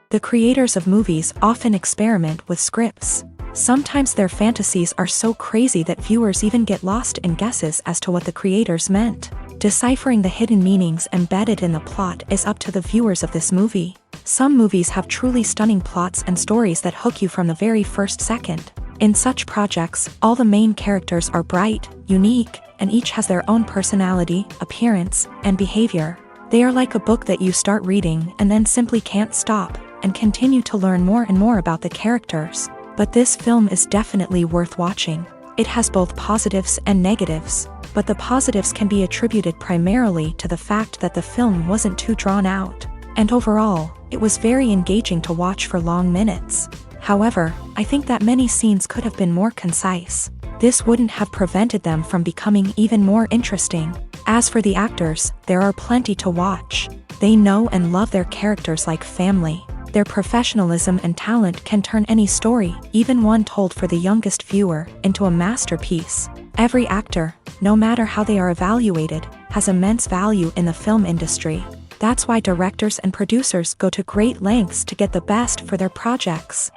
The creators of movies often experiment with scripts. Sometimes their fantasies are so crazy that viewers even get lost in guesses as to what the creators meant. Deciphering the hidden meanings embedded in the plot is up to the viewers of this movie. Some movies have truly stunning plots and stories that hook you from the very first second. In such projects, all the main characters are bright, unique, and each has their own personality, appearance, and behavior. They are like a book that you start reading and then simply can't stop, and continue to learn more and more about the characters. But this film is definitely worth watching. It has both positives and negatives, but the positives can be attributed primarily to the fact that the film wasn't too drawn out, and overall, it was very engaging to watch for long minutes. However, I think that many scenes could have been more concise. This wouldn't have prevented them from becoming even more interesting. As for the actors, there are plenty to watch. They know and love their characters like family. Their professionalism and talent can turn any story, even one told for the youngest viewer, into a masterpiece. Every actor, no matter how they are evaluated, has immense value in the film industry. That's why directors and producers go to great lengths to get the best for their projects.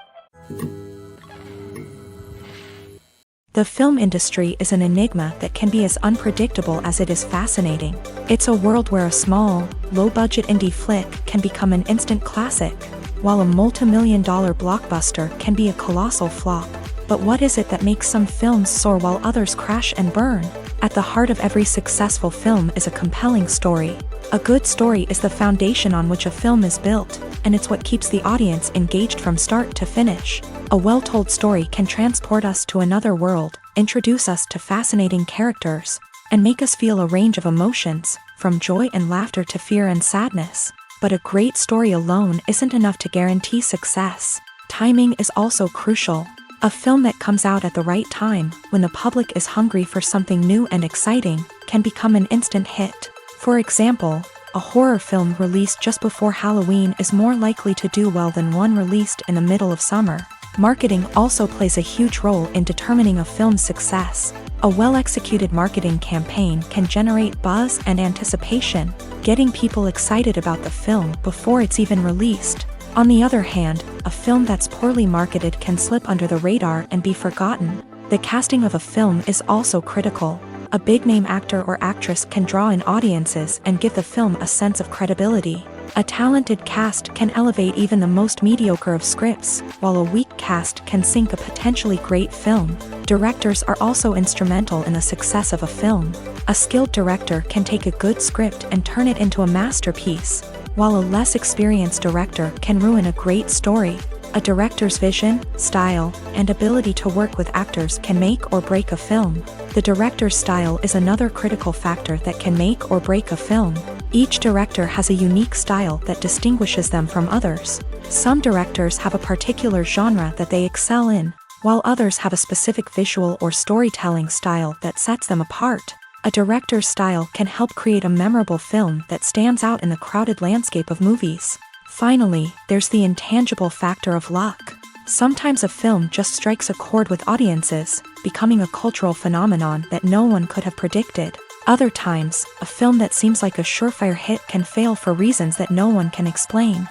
The film industry is an enigma that can be as unpredictable as it is fascinating. It's a world where a small, low-budget indie flick can become an instant classic, while a multi-million-dollar blockbuster can be a colossal flop. But what is it that makes some films soar while others crash and burn? At the heart of every successful film is a compelling story. A good story is the foundation on which a film is built, and it's what keeps the audience engaged from start to finish. A well-told story can transport us to another world, introduce us to fascinating characters, and make us feel a range of emotions, from joy and laughter to fear and sadness. But a great story alone isn't enough to guarantee success. Timing is also crucial. A film that comes out at the right time, when the public is hungry for something new and exciting, can become an instant hit. For example, a horror film released just before Halloween is more likely to do well than one released in the middle of summer. Marketing also plays a huge role in determining a film's success. A well-executed marketing campaign can generate buzz and anticipation, getting people excited about the film before it's even released. On the other hand, a film that's poorly marketed can slip under the radar and be forgotten. The casting of a film is also critical. A big-name actor or actress can draw in audiences and give the film a sense of credibility. A talented cast can elevate even the most mediocre of scripts, while a weak cast can sink a potentially great film. Directors are also instrumental in the success of a film. A skilled director can take a good script and turn it into a masterpiece, while a less experienced director can ruin a great story. A director's vision, style, and ability to work with actors can make or break a film. The director's style is another critical factor that can make or break a film. Each director has a unique style that distinguishes them from others. Some directors have a particular genre that they excel in, while others have a specific visual or storytelling style that sets them apart. A director's style can help create a memorable film that stands out in the crowded landscape of movies. Finally, there's the intangible factor of luck. Sometimes a film just strikes a chord with audiences, becoming a cultural phenomenon that no one could have predicted. Other times, a film that seems like a surefire hit can fail for reasons that no one can explain.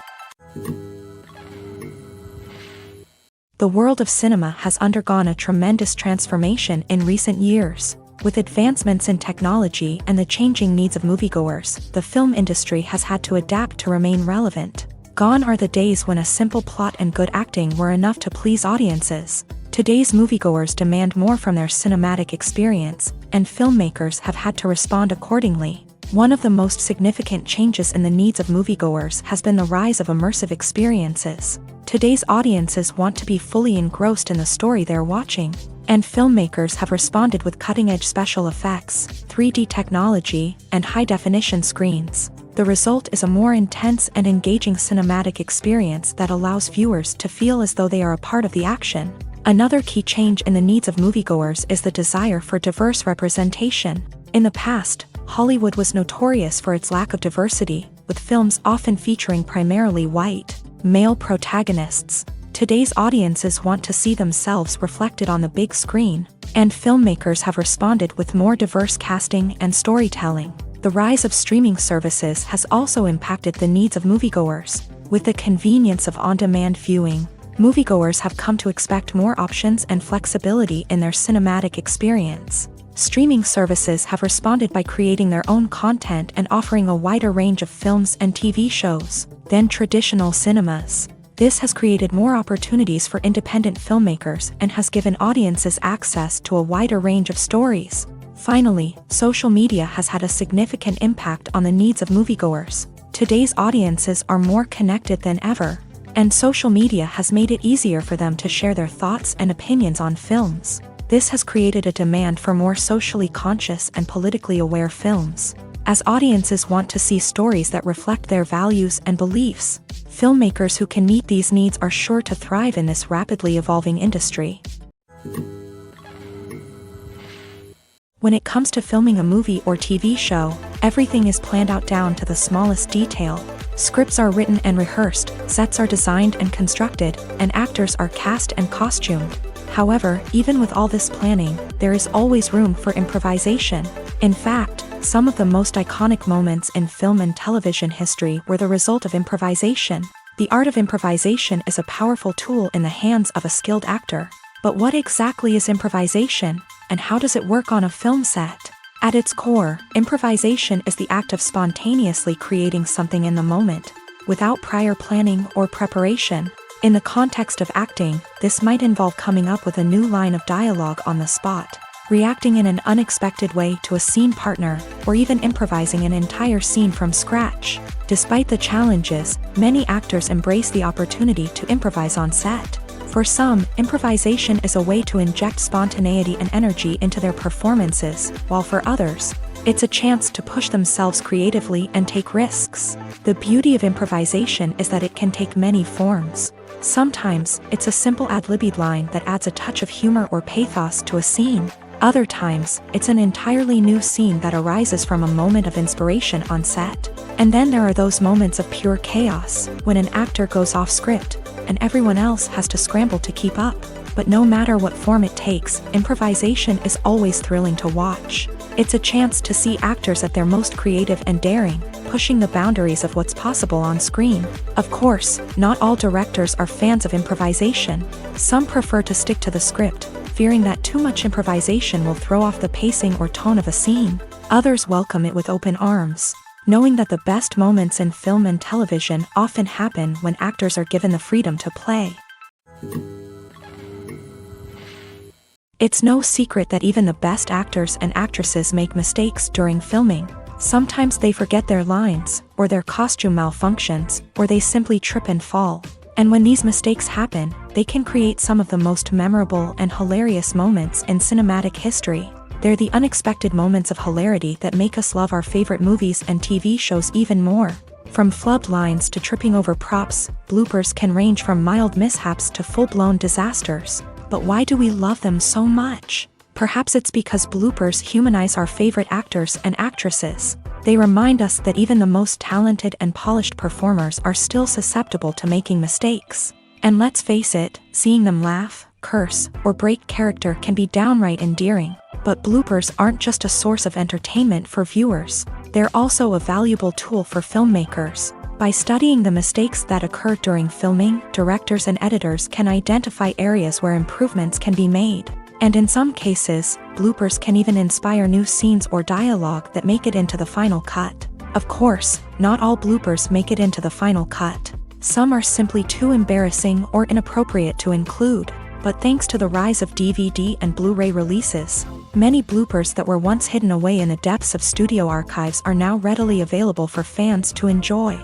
The world of cinema has undergone a tremendous transformation in recent years. With advancements in technology and the changing needs of moviegoers, the film industry has had to adapt to remain relevant. Gone are the days when a simple plot and good acting were enough to please audiences. Today's moviegoers demand more from their cinematic experience, and filmmakers have had to respond accordingly. One of the most significant changes in the needs of moviegoers has been the rise of immersive experiences. Today's audiences want to be fully engrossed in the story they're watching, and filmmakers have responded with cutting-edge special effects, 3D technology, and high-definition screens. The result is a more intense and engaging cinematic experience that allows viewers to feel as though they are a part of the action. Another key change in the needs of moviegoers is the desire for diverse representation. In the past, Hollywood was notorious for its lack of diversity, with films often featuring primarily white, male protagonists. Today's audiences want to see themselves reflected on the big screen, and filmmakers have responded with more diverse casting and storytelling. The rise of streaming services has also impacted the needs of moviegoers. With the convenience of on-demand viewing, moviegoers have come to expect more options and flexibility in their cinematic experience. Streaming services have responded by creating their own content and offering a wider range of films and TV shows than traditional cinemas. This has created more opportunities for independent filmmakers and has given audiences access to a wider range of stories. Finally, social media has had a significant impact on the needs of moviegoers. Today's audiences are more connected than ever, and social media has made it easier for them to share their thoughts and opinions on films. This has created a demand for more socially conscious and politically aware films, as audiences want to see stories that reflect their values and beliefs. Filmmakers who can meet these needs are sure to thrive in this rapidly evolving industry. When it comes to filming a movie or TV show, everything is planned out down to the smallest detail. Scripts are written and rehearsed, sets are designed and constructed, and actors are cast and costumed. However, even with all this planning, there is always room for improvisation. In fact, some of the most iconic moments in film and television history were the result of improvisation. The art of improvisation is a powerful tool in the hands of a skilled actor. But what exactly is improvisation, and how does it work on a film set? At its core, improvisation is the act of spontaneously creating something in the moment, without prior planning or preparation. In the context of acting, this might involve coming up with a new line of dialogue on the spot, reacting in an unexpected way to a scene partner, or even improvising an entire scene from scratch. Despite the challenges, many actors embrace the opportunity to improvise on set. For some, improvisation is a way to inject spontaneity and energy into their performances, while for others, it's a chance to push themselves creatively and take risks. The beauty of improvisation is that it can take many forms. Sometimes, it's a simple ad-libbed line that adds a touch of humor or pathos to a scene. Other times, it's an entirely new scene that arises from a moment of inspiration on set. And then there are those moments of pure chaos, when an actor goes off script, and everyone else has to scramble to keep up. But no matter what form it takes, improvisation is always thrilling to watch. It's a chance to see actors at their most creative and daring, pushing the boundaries of what's possible on screen. Of course, not all directors are fans of improvisation. Some prefer to stick to the script, fearing that too much improvisation will throw off the pacing or tone of a scene. Others welcome it with open arms, knowing that the best moments in film and television often happen when actors are given the freedom to play. It's no secret that even the best actors and actresses make mistakes during filming. Sometimes they forget their lines, or their costume malfunctions, or they simply trip and fall. And when these mistakes happen, they can create some of the most memorable and hilarious moments in cinematic history. They're the unexpected moments of hilarity that make us love our favorite movies and TV shows even more. From flubbed lines to tripping over props, bloopers can range from mild mishaps to full-blown disasters. But why do we love them so much? Perhaps it's because bloopers humanize our favorite actors and actresses. They remind us that even the most talented and polished performers are still susceptible to making mistakes. And let's face it, seeing them laugh, curse, or break character can be downright endearing. But bloopers aren't just a source of entertainment for viewers. They're also a valuable tool for filmmakers. By studying the mistakes that occur during filming, directors and editors can identify areas where improvements can be made. And in some cases, bloopers can even inspire new scenes or dialogue that make it into the final cut. Of course, not all bloopers make it into the final cut. Some are simply too embarrassing or inappropriate to include. But thanks to the rise of DVD and Blu-ray releases, many bloopers that were once hidden away in the depths of studio archives are now readily available for fans to enjoy.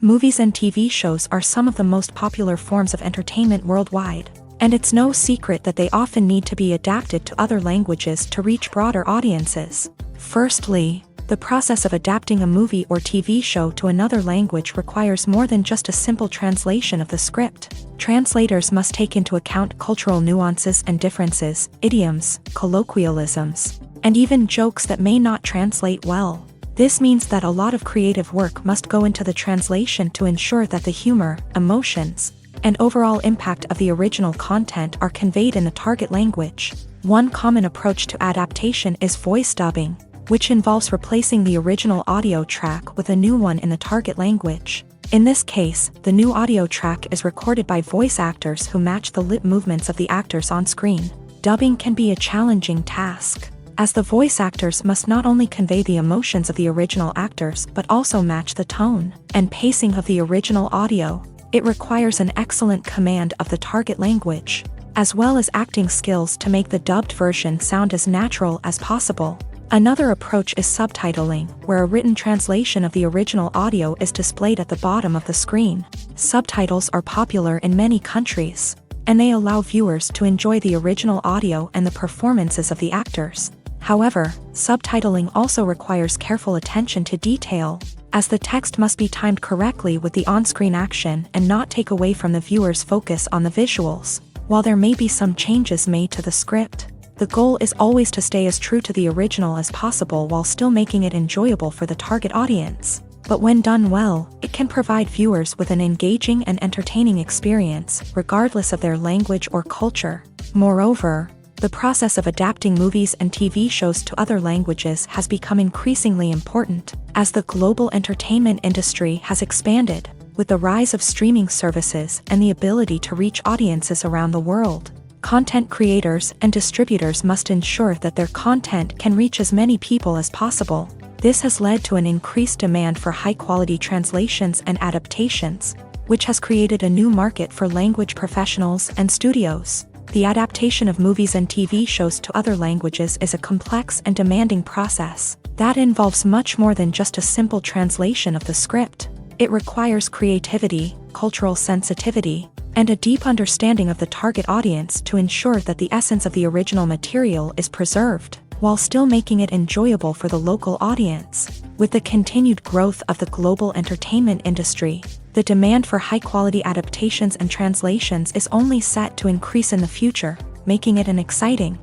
Movies and TV shows are some of the most popular forms of entertainment worldwide, and it's no secret that they often need to be adapted to other languages to reach broader audiences. Firstly, the process of adapting a movie or TV show to another language requires more than just a simple translation of the script. Translators must take into account cultural nuances and differences, idioms, colloquialisms, and even jokes that may not translate well. This means that a lot of creative work must go into the translation to ensure that the humor, emotions, and overall impact of the original content are conveyed in the target language. One common approach to adaptation is voice dubbing. which involves replacing the original audio track with a new one in the target language. In this case, the new audio track is recorded by voice actors who match the lip movements of the actors on screen. Dubbing can be a challenging task, as the voice actors must not only convey the emotions of the original actors but also match the tone and pacing of the original audio. It requires an excellent command of the target language, as well as acting skills to make the dubbed version sound as natural as possible. Another approach is subtitling, where a written translation of the original audio is displayed at the bottom of the screen. Subtitles are popular in many countries, and they allow viewers to enjoy the original audio and the performances of the actors. However, subtitling also requires careful attention to detail, as the text must be timed correctly with the on-screen action and not take away from the viewer's focus on the visuals. While there may be some changes made to the script, the goal is always to stay as true to the original as possible while still making it enjoyable for the target audience. But when done well, it can provide viewers with an engaging and entertaining experience, regardless of their language or culture. Moreover, the process of adapting movies and TV shows to other languages has become increasingly important, as the global entertainment industry has expanded, with the rise of streaming services and the ability to reach audiences around the world. Content creators and distributors must ensure that their content can reach as many people as possible. This has led to an increased demand for high-quality translations and adaptations, which has created a new market for language professionals and studios. The adaptation of movies and TV shows to other languages is a complex and demanding process that involves much more than just a simple translation of the script. It requires creativity, cultural sensitivity, and a deep understanding of the target audience to ensure that the essence of the original material is preserved, while still making it enjoyable for the local audience. With the continued growth of the global entertainment industry, the demand for high-quality adaptations and translations is only set to increase in the future, making it an exciting.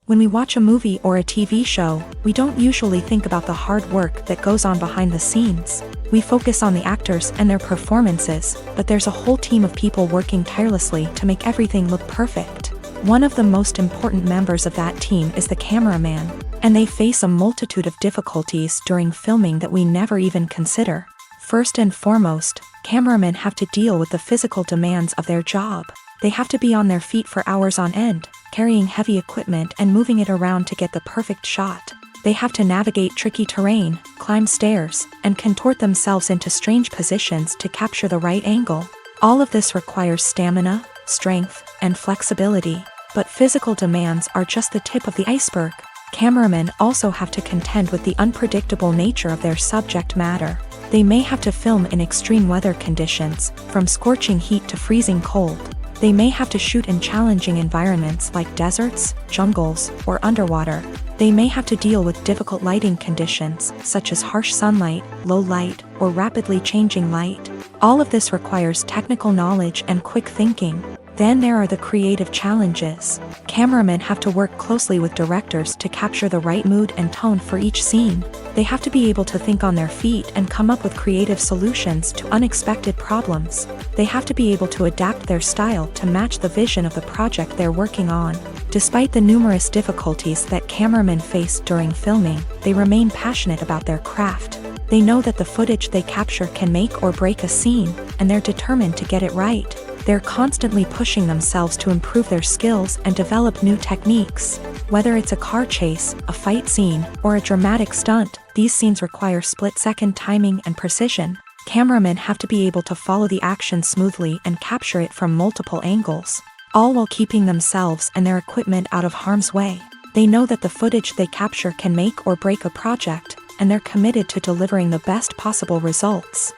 When we watch a movie or a TV show, we don't usually think about the hard work that goes on behind the scenes. We focus on the actors and their performances, but there's a whole team of people working tirelessly to make everything look perfect. One of the most important members of that team is the cameraman, and they face a multitude of difficulties during filming that we never even consider. First and foremost, cameramen have to deal with the physical demands of their job. They have to be on their feet for hours on end, carrying heavy equipment and moving it around to get the perfect shot. They have to navigate tricky terrain, climb stairs, and contort themselves into strange positions to capture the right angle. All of this requires stamina, strength, and flexibility. But physical demands are just the tip of the iceberg. Cameramen also have to contend with the unpredictable nature of their subject matter. They may have to film in extreme weather conditions, from scorching heat to freezing cold. They may have to shoot in challenging environments like deserts, jungles, or underwater. They may have to deal with difficult lighting conditions, such as harsh sunlight, low light, or rapidly changing light. All of this requires technical knowledge and quick thinking. Then there are the creative challenges. Cameramen have to work closely with directors to capture the right mood and tone for each scene. They have to be able to think on their feet and come up with creative solutions to unexpected problems. They have to be able to adapt their style to match the vision of the project they're working on. Despite the numerous difficulties that cameramen face during filming, they remain passionate about their craft. They know that the footage they capture can make or break a scene, and they're determined to get it right. They're constantly pushing themselves to improve their skills and develop new techniques. Whether it's a car chase, a fight scene, or a dramatic stunt, these scenes require split-second timing and precision. Cameramen have to be able to follow the action smoothly and capture it from multiple angles, all while keeping themselves and their equipment out of harm's way. They know that the footage they capture can make or break a project, and they're committed to delivering the best possible results.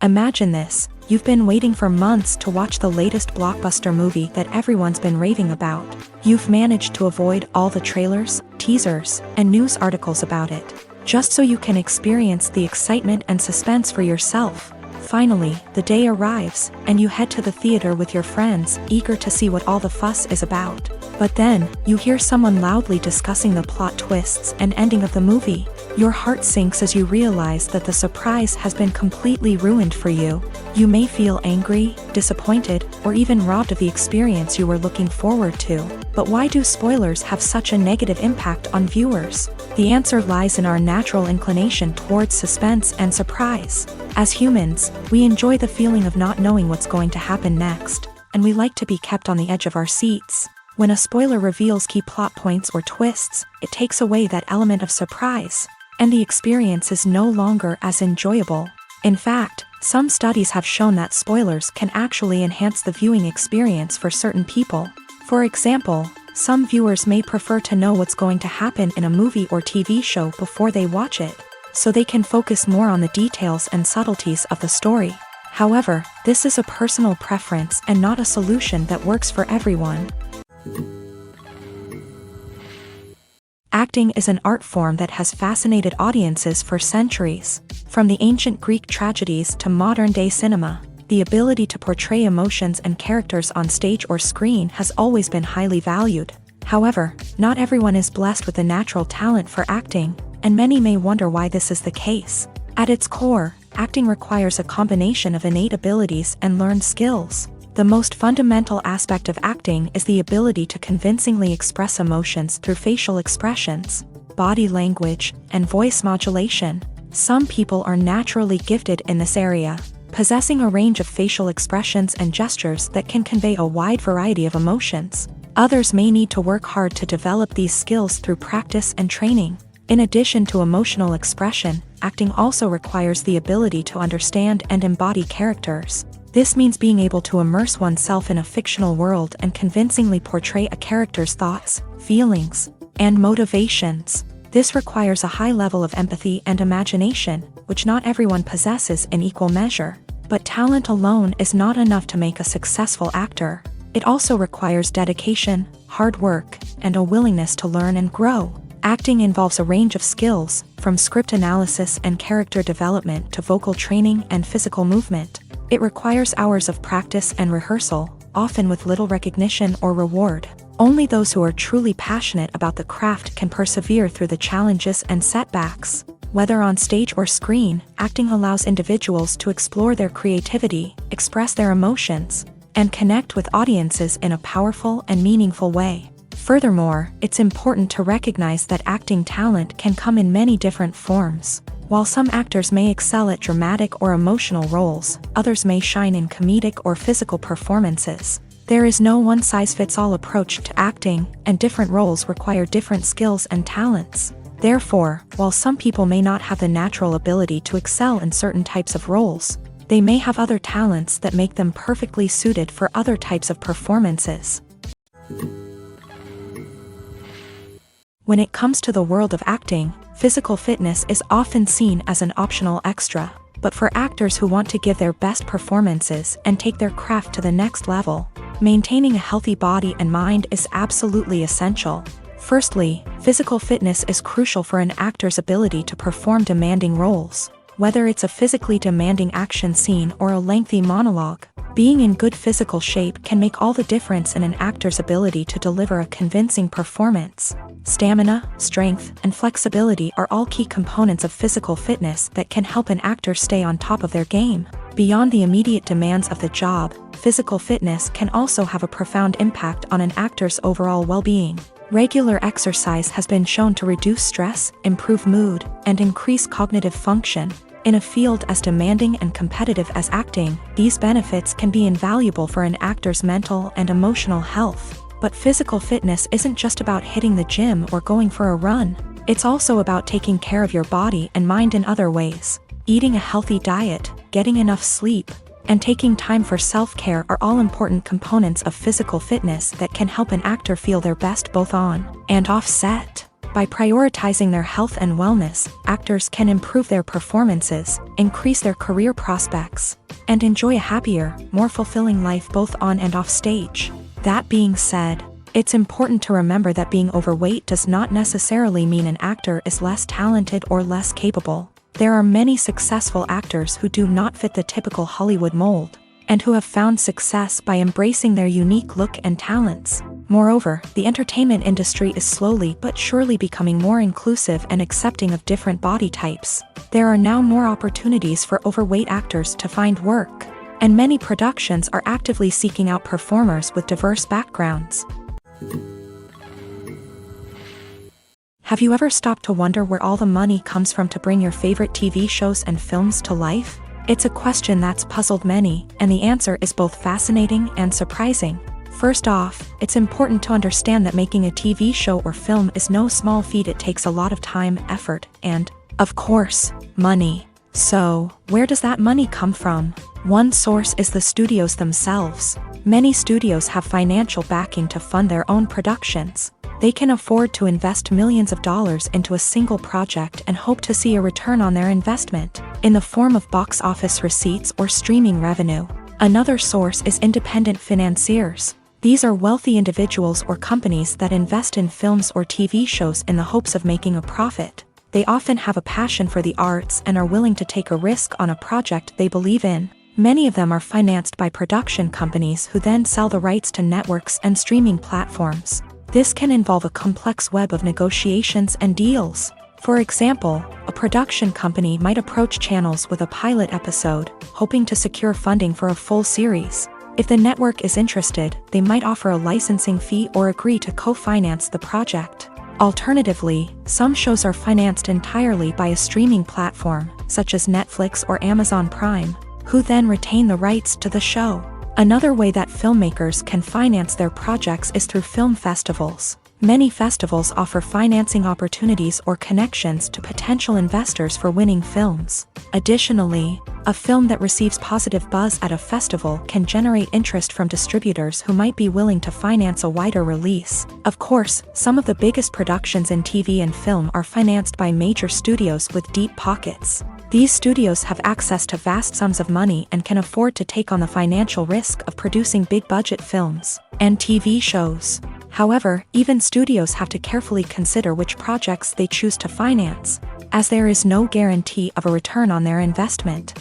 Imagine this: you've been waiting for months to watch the latest blockbuster movie that everyone's been raving about. You've managed to avoid all the trailers, teasers, and news articles about it, just so you can experience the excitement and suspense for yourself. Finally, the day arrives, and you head to the theater with your friends, eager to see what all the fuss is about. But then, you hear someone loudly discussing the plot twists and ending of the movie. Your heart sinks as you realize that the surprise has been completely ruined for you. You may feel angry, disappointed, or even robbed of the experience you were looking forward to. But why do spoilers have such a negative impact on viewers? The answer lies in our natural inclination towards suspense and surprise. As humans, we enjoy the feeling of not knowing what's going to happen next, and we like to be kept on the edge of our seats. When a spoiler reveals key plot points or twists, it takes away that element of surprise, and the experience is no longer as enjoyable. In fact, some studies have shown that spoilers can actually enhance the viewing experience for certain people. For example, some viewers may prefer to know what's going to happen in a movie or TV show before they watch it, so they can focus more on the details and subtleties of the story. However, this is a personal preference and not a solution that works for everyone. Acting is an art form that has fascinated audiences for centuries. From the ancient Greek tragedies to modern-day cinema, the ability to portray emotions and characters on stage or screen has always been highly valued. However, not everyone is blessed with a natural talent for acting, and many may wonder why this is the case. At its core, acting requires a combination of innate abilities and learned skills. The most fundamental aspect of acting is the ability to convincingly express emotions through facial expressions, body language, and voice modulation. Some people are naturally gifted in this area, possessing a range of facial expressions and gestures that can convey a wide variety of emotions. Others may need to work hard to develop these skills through practice and training. In addition to emotional expression, acting also requires the ability to understand and embody characters. This means being able to immerse oneself in a fictional world and convincingly portray a character's thoughts, feelings, and motivations. This requires a high level of empathy and imagination, which not everyone possesses in equal measure. But talent alone is not enough to make a successful actor. It also requires dedication, hard work, and a willingness to learn and grow. Acting involves a range of skills, from script analysis and character development to vocal training and physical movement. It requires hours of practice and rehearsal, often with little recognition or reward. Only those who are truly passionate about the craft can persevere through the challenges and setbacks. Whether on stage or screen, acting allows individuals to explore their creativity, express their emotions, and connect with audiences in a powerful and meaningful way. Furthermore, it's important to recognize that acting talent can come in many different forms. While some actors may excel at dramatic or emotional roles, others may shine in comedic or physical performances. There is no one-size-fits-all approach to acting, and different roles require different skills and talents. Therefore, while some people may not have the natural ability to excel in certain types of roles, they may have other talents that make them perfectly suited for other types of performances. When it comes to the world of acting, physical fitness is often seen as an optional extra. But for actors who want to give their best performances and take their craft to the next level, maintaining a healthy body and mind is absolutely essential. Firstly, physical fitness is crucial for an actor's ability to perform demanding roles. Whether it's a physically demanding action scene or a lengthy monologue, being in good physical shape can make all the difference in an actor's ability to deliver a convincing performance. Stamina, strength, and flexibility are all key components of physical fitness that can help an actor stay on top of their game. Beyond the immediate demands of the job, physical fitness can also have a profound impact on an actor's overall well-being. Regular exercise has been shown to reduce stress, improve mood, and increase cognitive function. In a field as demanding and competitive as acting, these benefits can be invaluable for an actor's mental and emotional health. But physical fitness isn't just about hitting the gym or going for a run. It's also about taking care of your body and mind in other ways. Eating a healthy diet, getting enough sleep, and taking time for self-care are all important components of physical fitness that can help an actor feel their best both on and off set. By prioritizing their health and wellness, actors can improve their performances, increase their career prospects, and enjoy a happier, more fulfilling life both on and off stage. That being said, it's important to remember that being overweight does not necessarily mean an actor is less talented or less capable. There are many successful actors who do not fit the typical Hollywood mold. and who have found success by embracing their unique look and talents. Moreover, the entertainment industry is slowly but surely becoming more inclusive and accepting of different body types. There are now more opportunities for overweight actors to find work, and many productions are actively seeking out performers with diverse backgrounds. Have you ever stopped to wonder where all the money comes from to bring your favorite TV shows and films to life? It's a question that's puzzled many, and the answer is both fascinating and surprising. First off, it's important to understand that making a TV show or film is no small feat. It takes a lot of time, effort, and, of course, money. So, where does that money come from? One source is the studios themselves. Many studios have financial backing to fund their own productions. They can afford to invest millions of dollars into a single project and hope to see a return on their investment, in the form of box office receipts or streaming revenue. Another source is independent financiers. These are wealthy individuals or companies that invest in films or TV shows in the hopes of making a profit. They often have a passion for the arts and are willing to take a risk on a project they believe in. Many of them are financed by production companies who then sell the rights to networks and streaming platforms. This can involve a complex web of negotiations and deals. For example, a production company might approach channels with a pilot episode, hoping to secure funding for a full series. If the network is interested, they might offer a licensing fee or agree to co-finance the project. Alternatively, some shows are financed entirely by a streaming platform, such as Netflix or Amazon Prime, who then retain the rights to the show. Another way that filmmakers can finance their projects is through film festivals. Many festivals offer financing opportunities or connections to potential investors for winning films. Additionally, a film that receives positive buzz at a festival can generate interest from distributors who might be willing to finance a wider release. Of course, some of the biggest productions in TV and film are financed by major studios with deep pockets. These studios have access to vast sums of money and can afford to take on the financial risk of producing big-budget films and TV shows. However, even studios have to carefully consider which projects they choose to finance, as there is no guarantee of a return on their investment.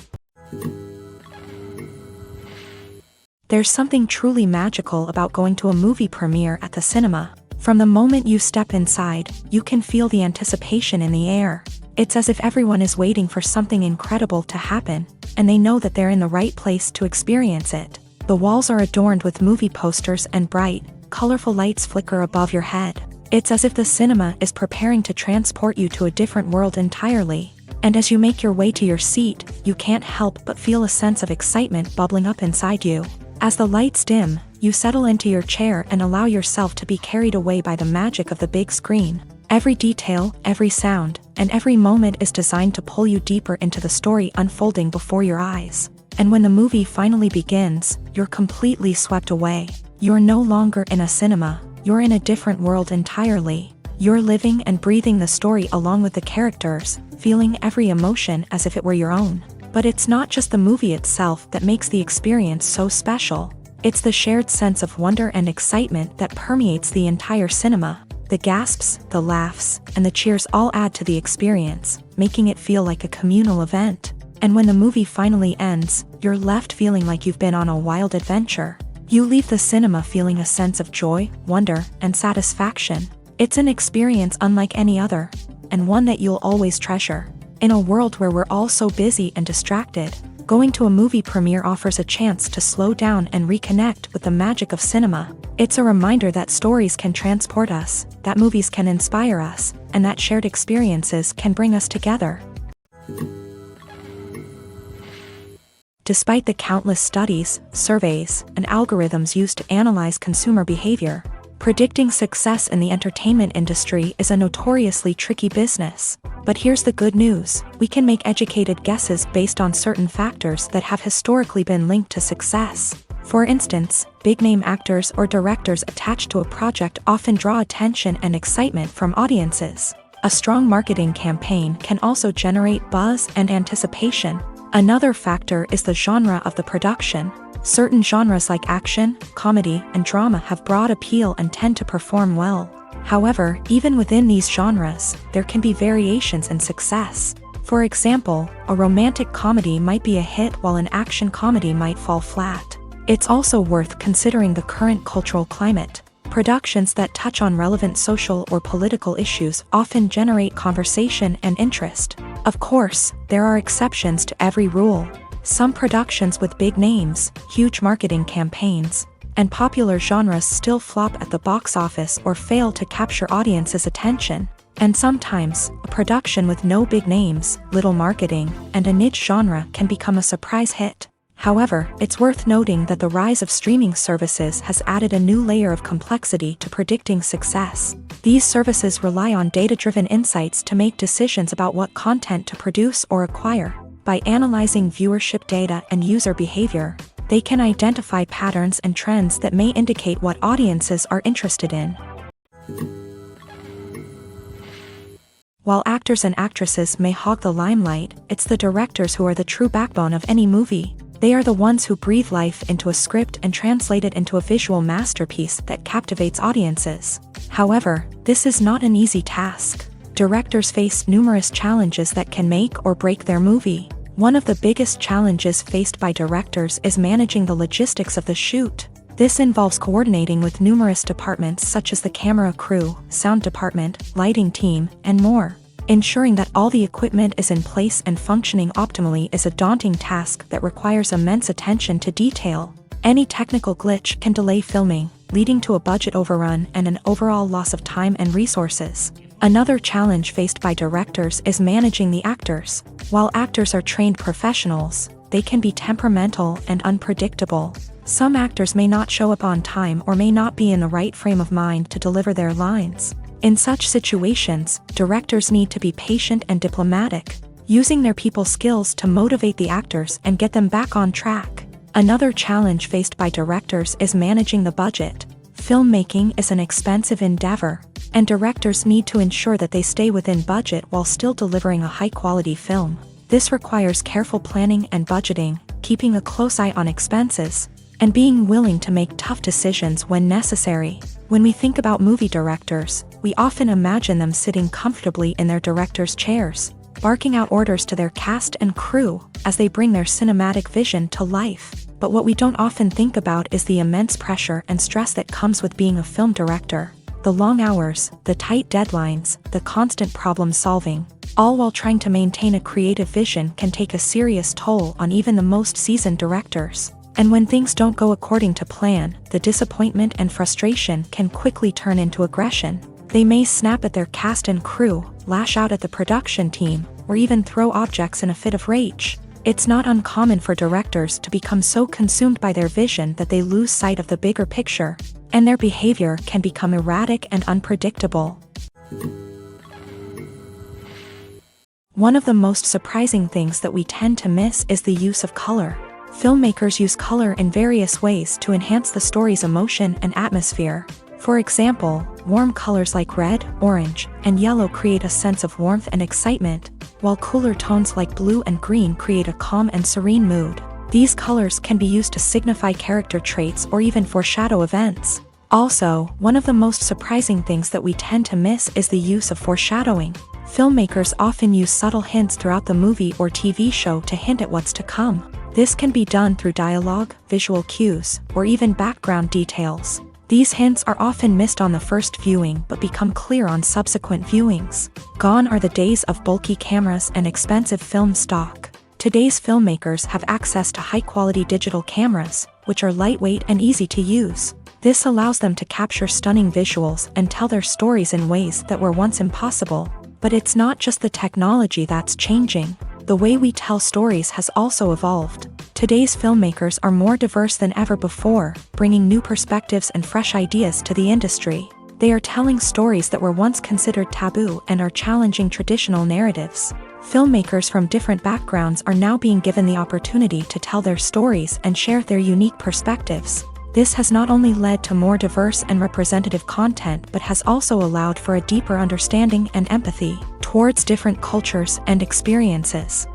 There's something truly magical about going to a movie premiere at the cinema. From the moment you step inside, you can feel the anticipation in the air. It's as if everyone is waiting for something incredible to happen, and they know that they're in the right place to experience it. The walls are adorned with movie posters and bright, colorful lights flicker above your head. It's as if the cinema is preparing to transport you to a different world entirely. And as you make your way to your seat, you can't help but feel a sense of excitement bubbling up inside you. As the lights dim, you settle into your chair and allow yourself to be carried away by the magic of the big screen. Every detail, every sound, and every moment is designed to pull you deeper into the story unfolding before your eyes. And when the movie finally begins, you're completely swept away. You're no longer in a cinema, you're in a different world entirely. You're living and breathing the story along with the characters, feeling every emotion as if it were your own. But it's not just the movie itself that makes the experience so special. It's the shared sense of wonder and excitement that permeates the entire cinema. The gasps, the laughs, and the cheers all add to the experience, making it feel like a communal event. And when the movie finally ends, you're left feeling like you've been on a wild adventure. You leave the cinema feeling a sense of joy, wonder, and satisfaction. It's an experience unlike any other, and one that you'll always treasure. In a world where we're all so busy and distracted, going to a movie premiere offers a chance to slow down and reconnect with the magic of cinema. It's a reminder that stories can transport us, that movies can inspire us, and that shared experiences can bring us together. Despite the countless studies, surveys, and algorithms used to analyze consumer behavior, predicting success in the entertainment industry is a notoriously tricky business. But here's the good news: we can make educated guesses based on certain factors that have historically been linked to success. For instance, big-name actors or directors attached to a project often draw attention and excitement from audiences. A strong marketing campaign can also generate buzz and anticipation. Another factor is the genre of the production. Certain genres like action, comedy, and drama have broad appeal and tend to perform well. However, even within these genres, there can be variations in success. For example, a romantic comedy might be a hit while an action comedy might fall flat. It's also worth considering the current cultural climate. Productions that touch on relevant social or political issues often generate conversation and interest. Of course, there are exceptions to every rule. Some productions with big names, huge marketing campaigns, and popular genres still flop at the box office or fail to capture audiences' attention. And sometimes, a production with no big names, little marketing, and a niche genre can become a surprise hit. However, it's worth noting that the rise of streaming services has added a new layer of complexity to predicting success. These services rely on data-driven insights to make decisions about what content to produce or acquire. By analyzing viewership data and user behavior, they can identify patterns and trends that may indicate what audiences are interested in. While actors and actresses may hog the limelight, it's the directors who are the true backbone of any movie. They are the ones who breathe life into a script and translate it into a visual masterpiece that captivates audiences. However, this is not an easy task. Directors face numerous challenges that can make or break their movie. One of the biggest challenges faced by directors is managing the logistics of the shoot. This involves coordinating with numerous departments such as the camera crew, sound department, lighting team, and more. Ensuring that all the equipment is in place and functioning optimally is a daunting task that requires immense attention to detail. Any technical glitch can delay filming, leading to a budget overrun and an overall loss of time and resources. Another challenge faced by directors is managing the actors. While actors are trained professionals, they can be temperamental and unpredictable. Some actors may not show up on time or may not be in the right frame of mind to deliver their lines. In such situations, directors need to be patient and diplomatic, using their people skills to motivate the actors and get them back on track. Another challenge faced by directors is managing the budget. Filmmaking is an expensive endeavor, and directors need to ensure that they stay within budget while still delivering a high-quality film. This requires careful planning and budgeting, keeping a close eye on expenses, and being willing to make tough decisions when necessary. When we think about movie directors, we often imagine them sitting comfortably in their director's chairs, barking out orders to their cast and crew as they bring their cinematic vision to life. But what we don't often think about is the immense pressure and stress that comes with being a film director. The long hours, the tight deadlines, the constant problem solving, all while trying to maintain a creative vision can take a serious toll on even the most seasoned directors. And when things don't go according to plan, the disappointment and frustration can quickly turn into aggression. They may snap at their cast and crew, lash out at the production team, or even throw objects in a fit of rage. It's not uncommon for directors to become so consumed by their vision that they lose sight of the bigger picture, and their behavior can become erratic and unpredictable. One of the most surprising things that we tend to miss is the use of color. Filmmakers use color in various ways to enhance the story's emotion and atmosphere. For example, warm colors like red, orange, and yellow create a sense of warmth and excitement, while cooler tones like blue and green create a calm and serene mood. These colors can be used to signify character traits or even foreshadow events. Also, one of the most surprising things that we tend to miss is the use of foreshadowing. Filmmakers often use subtle hints throughout the movie or TV show to hint at what's to come. This can be done through dialogue, visual cues, or even background details. These hints are often missed on the first viewing but become clear on subsequent viewings. Gone are the days of bulky cameras and expensive film stock. Today's filmmakers have access to high-quality digital cameras, which are lightweight and easy to use. This allows them to capture stunning visuals and tell their stories in ways that were once impossible. But it's not just the technology that's changing. The way we tell stories has also evolved. Today's filmmakers are more diverse than ever before, bringing new perspectives and fresh ideas to the industry. They are telling stories that were once considered taboo and are challenging traditional narratives. Filmmakers from different backgrounds are now being given the opportunity to tell their stories and share their unique perspectives. This has not only led to more diverse and representative content but has also allowed for a deeper understanding and empathy towards different cultures and experiences.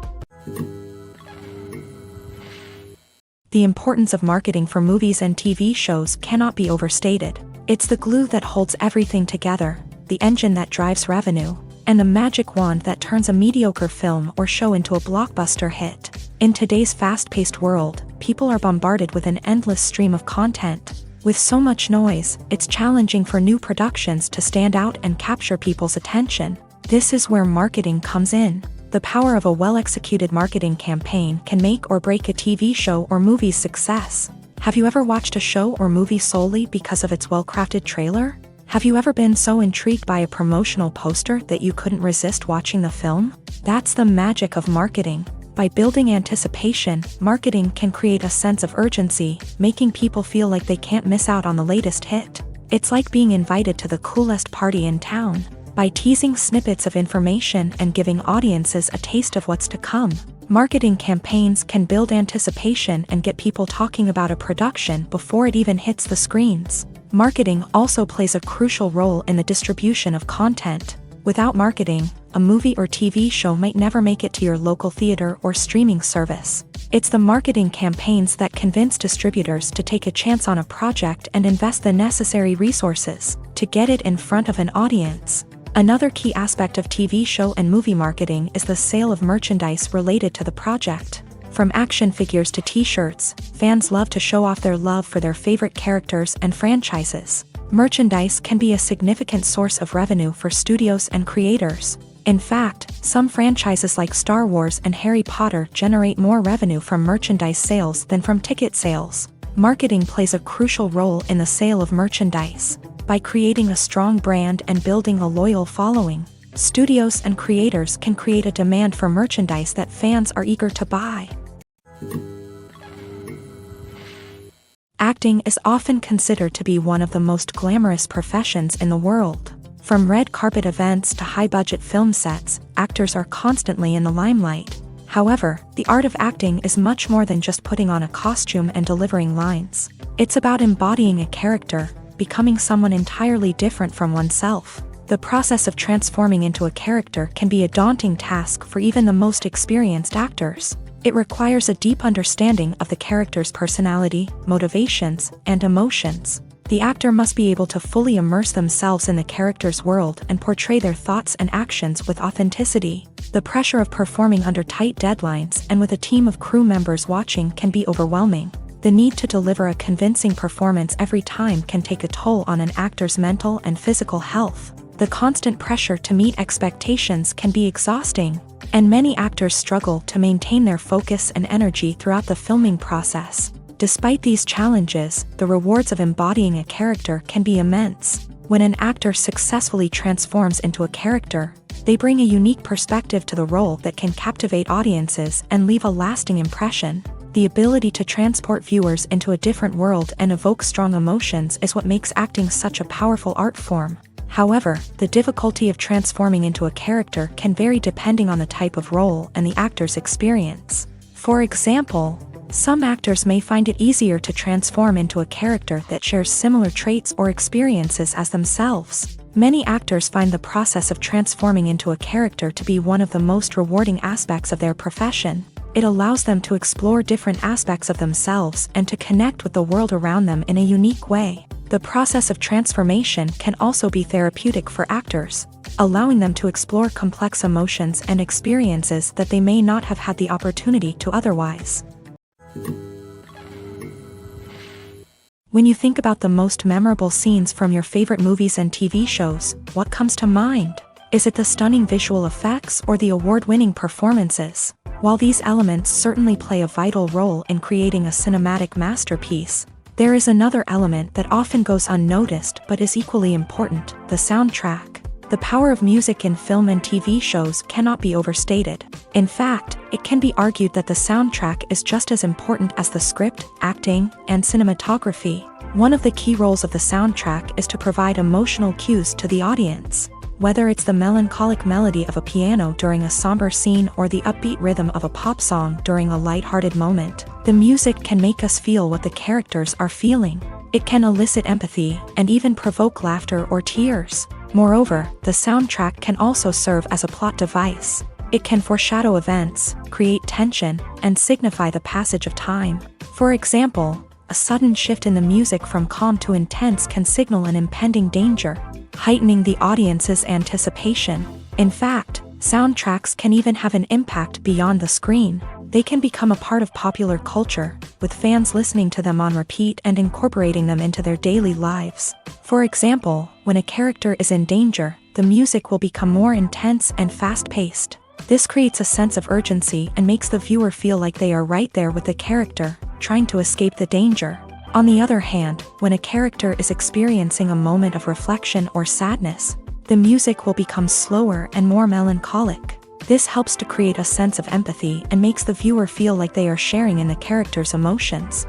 The importance of marketing for movies and TV shows cannot be overstated. It's the glue that holds everything together, the engine that drives revenue, and the magic wand that turns a mediocre film or show into a blockbuster hit. In today's fast-paced world, people are bombarded with an endless stream of content. With so much noise, it's challenging for new productions to stand out and capture people's attention. This is where marketing comes in. The power of a well-executed marketing campaign can make or break a TV show or movie's success. Have you ever watched a show or movie solely because of its well-crafted trailer? Have you ever been so intrigued by a promotional poster that you couldn't resist watching the film? That's the magic of marketing. By building anticipation, marketing can create a sense of urgency, making people feel like they can't miss out on the latest hit. It's like being invited to the coolest party in town. By teasing snippets of information and giving audiences a taste of what's to come, marketing campaigns can build anticipation and get people talking about a production before it even hits the screens. Marketing also plays a crucial role in the distribution of content. Without marketing, a movie or TV show might never make it to your local theater or streaming service. It's the marketing campaigns that convince distributors to take a chance on a project and invest the necessary resources to get it in front of an audience. Another key aspect of TV show and movie marketing is the sale of merchandise related to the project. From action figures to t-shirts, fans love to show off their love for their favorite characters and franchises. Merchandise can be a significant source of revenue for studios and creators. In fact, some franchises like Star Wars and Harry Potter generate more revenue from merchandise sales than from ticket sales. Marketing plays a crucial role in the sale of merchandise. By creating a strong brand and building a loyal following, studios and creators can create a demand for merchandise that fans are eager to buy. Acting is often considered to be one of the most glamorous professions in the world. From red carpet events to high-budget film sets, actors are constantly in the limelight. However, the art of acting is much more than just putting on a costume and delivering lines. It's about embodying a character, becoming someone entirely different from oneself. The process of transforming into a character can be a daunting task for even the most experienced actors. It requires a deep understanding of the character's personality, motivations, and emotions. The actor must be able to fully immerse themselves in the character's world and portray their thoughts and actions with authenticity. The pressure of performing under tight deadlines and with a team of crew members watching can be overwhelming. The need to deliver a convincing performance every time can take a toll on an actor's mental and physical health. The constant pressure to meet expectations can be exhausting, and many actors struggle to maintain their focus and energy throughout the filming process. Despite these challenges, the rewards of embodying a character can be immense. When an actor successfully transforms into a character, they bring a unique perspective to the role that can captivate audiences and leave a lasting impression. The ability to transport viewers into a different world and evoke strong emotions is what makes acting such a powerful art form. However, the difficulty of transforming into a character can vary depending on the type of role and the actor's experience. For example, some actors may find it easier to transform into a character that shares similar traits or experiences as themselves. Many actors find the process of transforming into a character to be one of the most rewarding aspects of their profession. It allows them to explore different aspects of themselves and to connect with the world around them in a unique way. The process of transformation can also be therapeutic for actors, allowing them to explore complex emotions and experiences that they may not have had the opportunity to otherwise. When you think about the most memorable scenes from your favorite movies and TV shows, what comes to mind? Is it the stunning visual effects or the award-winning performances? While these elements certainly play a vital role in creating a cinematic masterpiece, there is another element that often goes unnoticed but is equally important: the soundtrack. The power of music in film and TV shows cannot be overstated. In fact, it can be argued that the soundtrack is just as important as the script, acting, and cinematography. One of the key roles of the soundtrack is to provide emotional cues to the audience. Whether it's the melancholic melody of a piano during a somber scene or the upbeat rhythm of a pop song during a lighthearted moment, the music can make us feel what the characters are feeling. It can elicit empathy and even provoke laughter or tears. Moreover, the soundtrack can also serve as a plot device. It can foreshadow events, create tension, and signify the passage of time. For example, a sudden shift in the music from calm to intense can signal an impending danger, heightening the audience's anticipation. In fact, soundtracks can even have an impact beyond the screen. They can become a part of popular culture, with fans listening to them on repeat and incorporating them into their daily lives. For example, when a character is in danger, the music will become more intense and fast-paced. This creates a sense of urgency and makes the viewer feel like they are right there with the character, trying to escape the danger. On the other hand, when a character is experiencing a moment of reflection or sadness, the music will become slower and more melancholic. This helps to create a sense of empathy and makes the viewer feel like they are sharing in the character's emotions.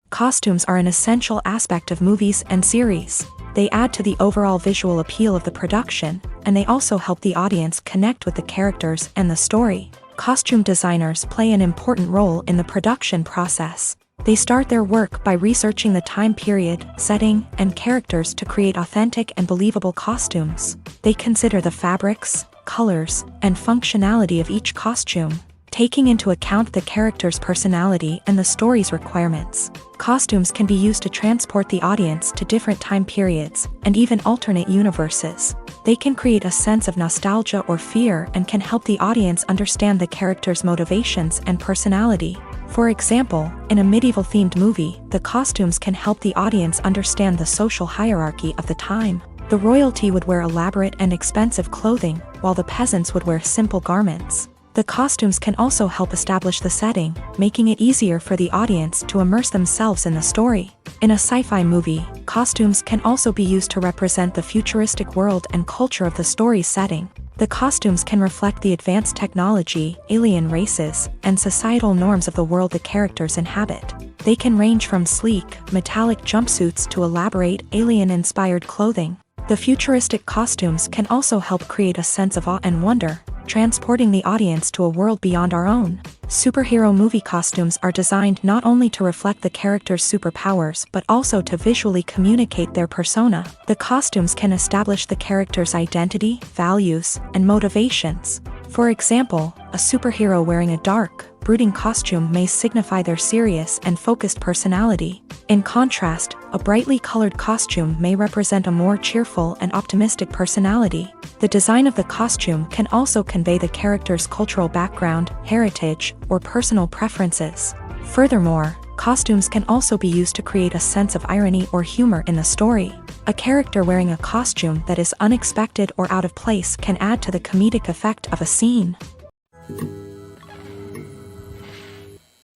Costumes are an essential aspect of movies and series. They add to the overall visual appeal of the production, and they also help the audience connect with the characters and the story. Costume designers play an important role in the production process. They start their work by researching the time period, setting, and characters to create authentic and believable costumes. They consider the fabrics, colors, and functionality of each costume, taking into account the character's personality and the story's requirements. Costumes can be used to transport the audience to different time periods and even alternate universes. They can create a sense of nostalgia or fear and can help the audience understand the character's motivations and personality. For example, in a medieval-themed movie, the costumes can help the audience understand the social hierarchy of the time. The royalty would wear elaborate and expensive clothing, while the peasants would wear simple garments. The costumes can also help establish the setting, making it easier for the audience to immerse themselves in the story. In a sci-fi movie, costumes can also be used to represent the futuristic world and culture of the story's setting. The costumes can reflect the advanced technology, alien races, and societal norms of the world the characters inhabit. They can range from sleek, metallic jumpsuits to elaborate, alien-inspired clothing. The futuristic costumes can also help create a sense of awe and wonder, transporting the audience to a world beyond our own. Superhero movie costumes are designed not only to reflect the character's superpowers but also to visually communicate their persona. The costumes can establish the character's identity, values, and motivations. For example, a superhero wearing a dark, brooding costume may signify their serious and focused personality. In contrast, a brightly colored costume may represent a more cheerful and optimistic personality. The design of the costume can also convey the character's cultural background, heritage, or personal preferences. Furthermore, costumes can also be used to create a sense of irony or humor in the story. A character wearing a costume that is unexpected or out of place can add to the comedic effect of a scene.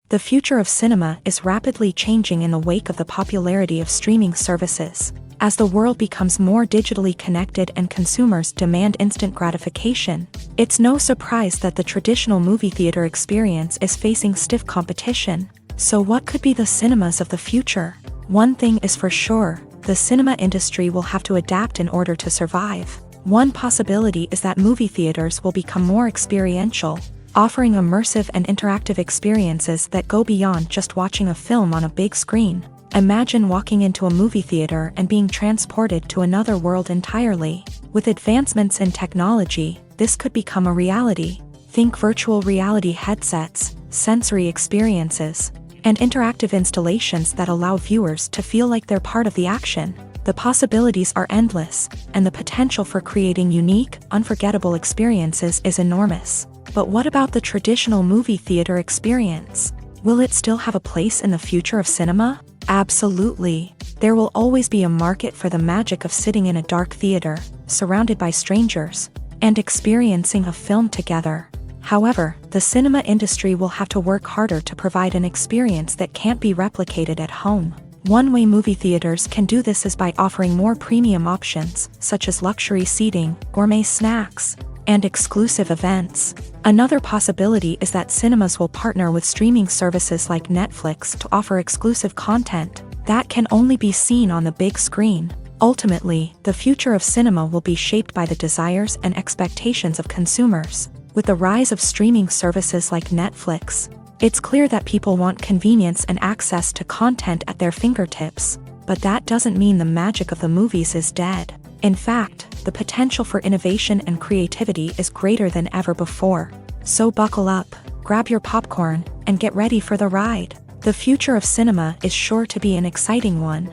The future of cinema is rapidly changing in the wake of the popularity of streaming services. As the world becomes more digitally connected and consumers demand instant gratification, it's no surprise that the traditional movie theater experience is facing stiff competition. So what could be the cinemas of the future? One thing is for sure, the cinema industry will have to adapt in order to survive. One possibility is that movie theaters will become more experiential, offering immersive and interactive experiences that go beyond just watching a film on a big screen. Imagine walking into a movie theater and being transported to another world entirely. With advancements in technology, this could become a reality. Think virtual reality headsets, sensory experiences, and interactive installations that allow viewers to feel like they're part of the action. The possibilities are endless, and the potential for creating unique, unforgettable experiences is enormous. But what about the traditional movie theater experience? Will it still have a place in the future of cinema? Absolutely. There will always be a market for the magic of sitting in a dark theater, surrounded by strangers, and experiencing a film together. However, the cinema industry will have to work harder to provide an experience that can't be replicated at home. One way movie theaters can do this is by offering more premium options, such as luxury seating, gourmet snacks, and exclusive events. Another possibility is that cinemas will partner with streaming services like Netflix to offer exclusive content that can only be seen on the big screen. Ultimately, the future of cinema will be shaped by the desires and expectations of consumers. With the rise of streaming services like Netflix, it's clear that people want convenience and access to content at their fingertips. But that doesn't mean the magic of the movies is dead. In fact, the potential for innovation and creativity is greater than ever before. So buckle up, grab your popcorn, and get ready for the ride. The future of cinema is sure to be an exciting one.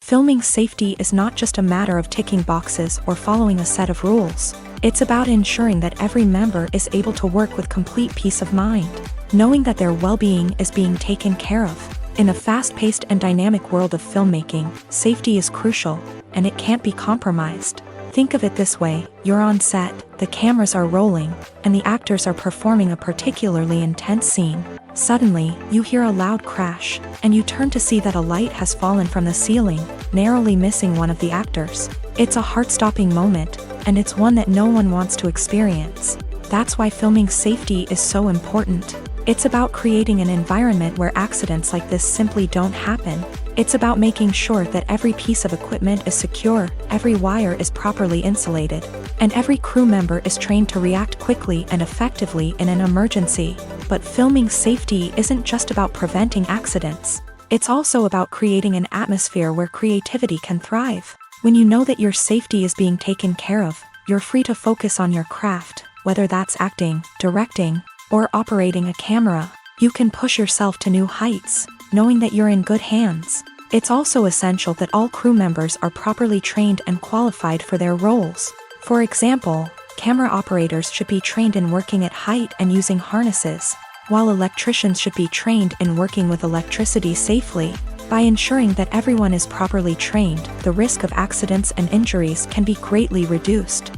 Filming safety is not just a matter of ticking boxes or following a set of rules. It's about ensuring that every member is able to work with complete peace of mind, knowing that their well-being is being taken care of. In a fast-paced and dynamic world of filmmaking, safety is crucial, and it can't be compromised. Think of it this way: you're on set, the cameras are rolling, and the actors are performing a particularly intense scene. Suddenly, you hear a loud crash, and you turn to see that a light has fallen from the ceiling, narrowly missing one of the actors. It's a heart-stopping moment, and it's one that no one wants to experience. That's why filming safety is so important. It's about creating an environment where accidents like this simply don't happen. It's about making sure that every piece of equipment is secure, every wire is properly insulated, and every crew member is trained to react quickly and effectively in an emergency. But filming safety isn't just about preventing accidents. It's also about creating an atmosphere where creativity can thrive. When you know that your safety is being taken care of, you're free to focus on your craft, whether that's acting, directing, or operating a camera. You can push yourself to new heights, knowing that you're in good hands. It's also essential that all crew members are properly trained and qualified for their roles. For example, camera operators should be trained in working at height and using harnesses, while electricians should be trained in working with electricity safely. By ensuring that everyone is properly trained, the risk of accidents and injuries can be greatly reduced.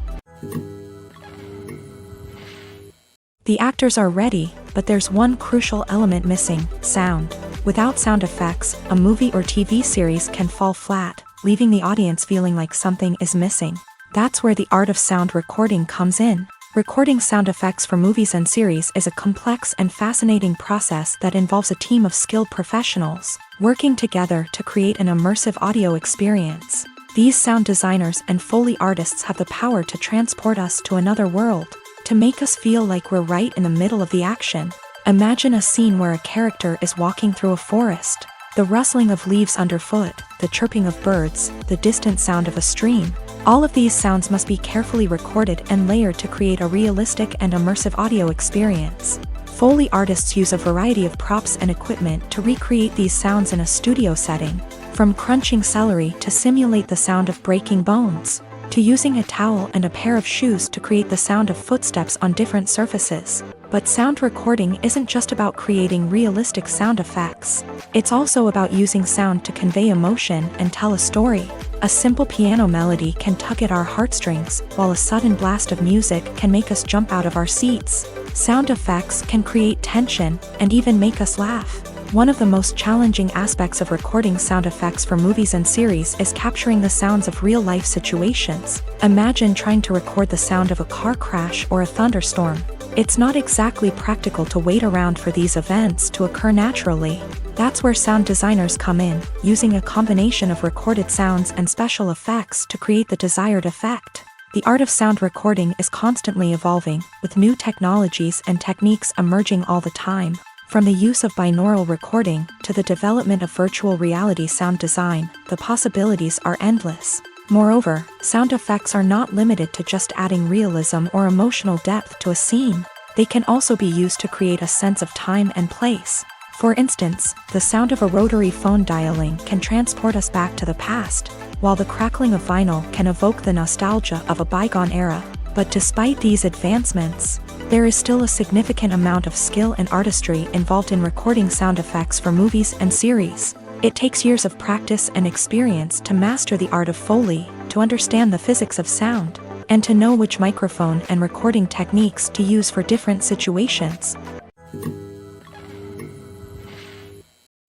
The actors are ready, but there's one crucial element missing: sound. Without sound effects, a movie or TV series can fall flat, leaving the audience feeling like something is missing. That's where the art of sound recording comes in. Recording sound effects for movies and series is a complex and fascinating process that involves a team of skilled professionals working together to create an immersive audio experience. These sound designers and Foley artists have the power to transport us to another world, to make us feel like we're right in the middle of the action. Imagine a scene where a character is walking through a forest. The rustling of leaves underfoot, the chirping of birds, the distant sound of a stream. All of these sounds must be carefully recorded and layered to create a realistic and immersive audio experience. Foley artists use a variety of props and equipment to recreate these sounds in a studio setting, from crunching celery to simulate the sound of breaking bones, to using a towel and a pair of shoes to create the sound of footsteps on different surfaces. But sound recording isn't just about creating realistic sound effects. It's also about using sound to convey emotion and tell a story. A simple piano melody can tug at our heartstrings, while a sudden blast of music can make us jump out of our seats. Sound effects can create tension and even make us laugh. One of the most challenging aspects of recording sound effects for movies and series is capturing the sounds of real-life situations. Imagine trying to record the sound of a car crash or a thunderstorm. It's not exactly practical to wait around for these events to occur naturally. That's where sound designers come in, using a combination of recorded sounds and special effects to create the desired effect. The art of sound recording is constantly evolving, with new technologies and techniques emerging all the time. From the use of binaural recording to the development of virtual reality sound design, the possibilities are endless. Moreover, sound effects are not limited to just adding realism or emotional depth to a scene. They can also be used to create a sense of time and place. For instance, the sound of a rotary phone dialing can transport us back to the past, while the crackling of vinyl can evoke the nostalgia of a bygone era. But despite these advancements, there is still a significant amount of skill and artistry involved in recording sound effects for movies and series. It takes years of practice and experience to master the art of Foley, to understand the physics of sound, and to know which microphone and recording techniques to use for different situations.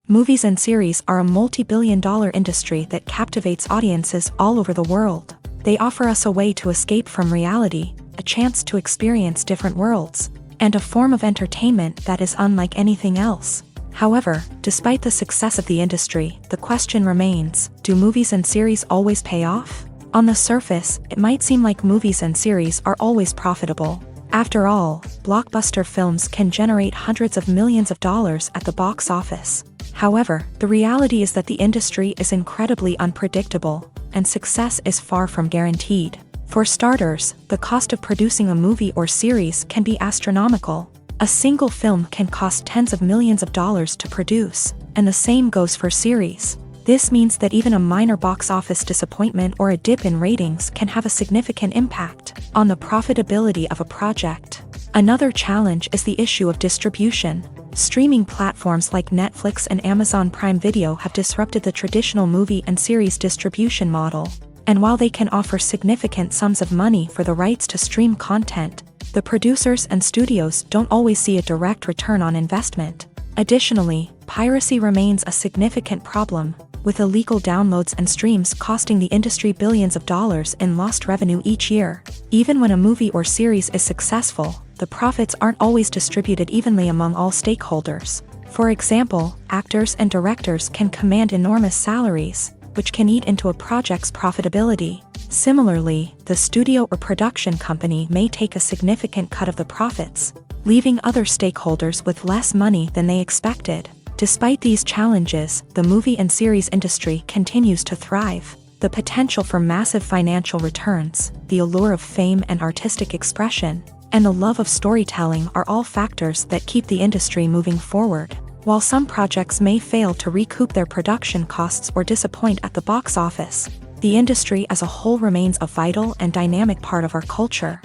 Movies and series are a multi-billion-dollar industry that captivates audiences all over the world. They offer us a way to escape from reality, a chance to experience different worlds, and a form of entertainment that is unlike anything else. However, despite the success of the industry, the question remains: do movies and series always pay off? On the surface, it might seem like movies and series are always profitable. After all, blockbuster films can generate hundreds of millions of dollars at the box office. However, the reality is that the industry is incredibly unpredictable, and success is far from guaranteed. For starters, the cost of producing a movie or series can be astronomical. A single film can cost tens of millions of dollars to produce, and the same goes for series. This means that even a minor box office disappointment or a dip in ratings can have a significant impact on the profitability of a project. Another challenge is the issue of distribution. Streaming platforms like Netflix and Amazon Prime Video have disrupted the traditional movie and series distribution model. And while they can offer significant sums of money for the rights to stream content, the producers and studios don't always see a direct return on investment. Additionally, piracy remains a significant problem, with illegal downloads and streams costing the industry billions of dollars in lost revenue each year. Even when a movie or series is successful, the profits aren't always distributed evenly among all stakeholders. For example, actors and directors can command enormous salaries, which can eat into a project's profitability. Similarly, the studio or production company may take a significant cut of the profits, leaving other stakeholders with less money than they expected. Despite these challenges, the movie and series industry continues to thrive. The potential for massive financial returns, the allure of fame and artistic expression, and the love of storytelling are all factors that keep the industry moving forward. While some projects may fail to recoup their production costs or disappoint at the box office, the industry as a whole remains a vital and dynamic part of our culture.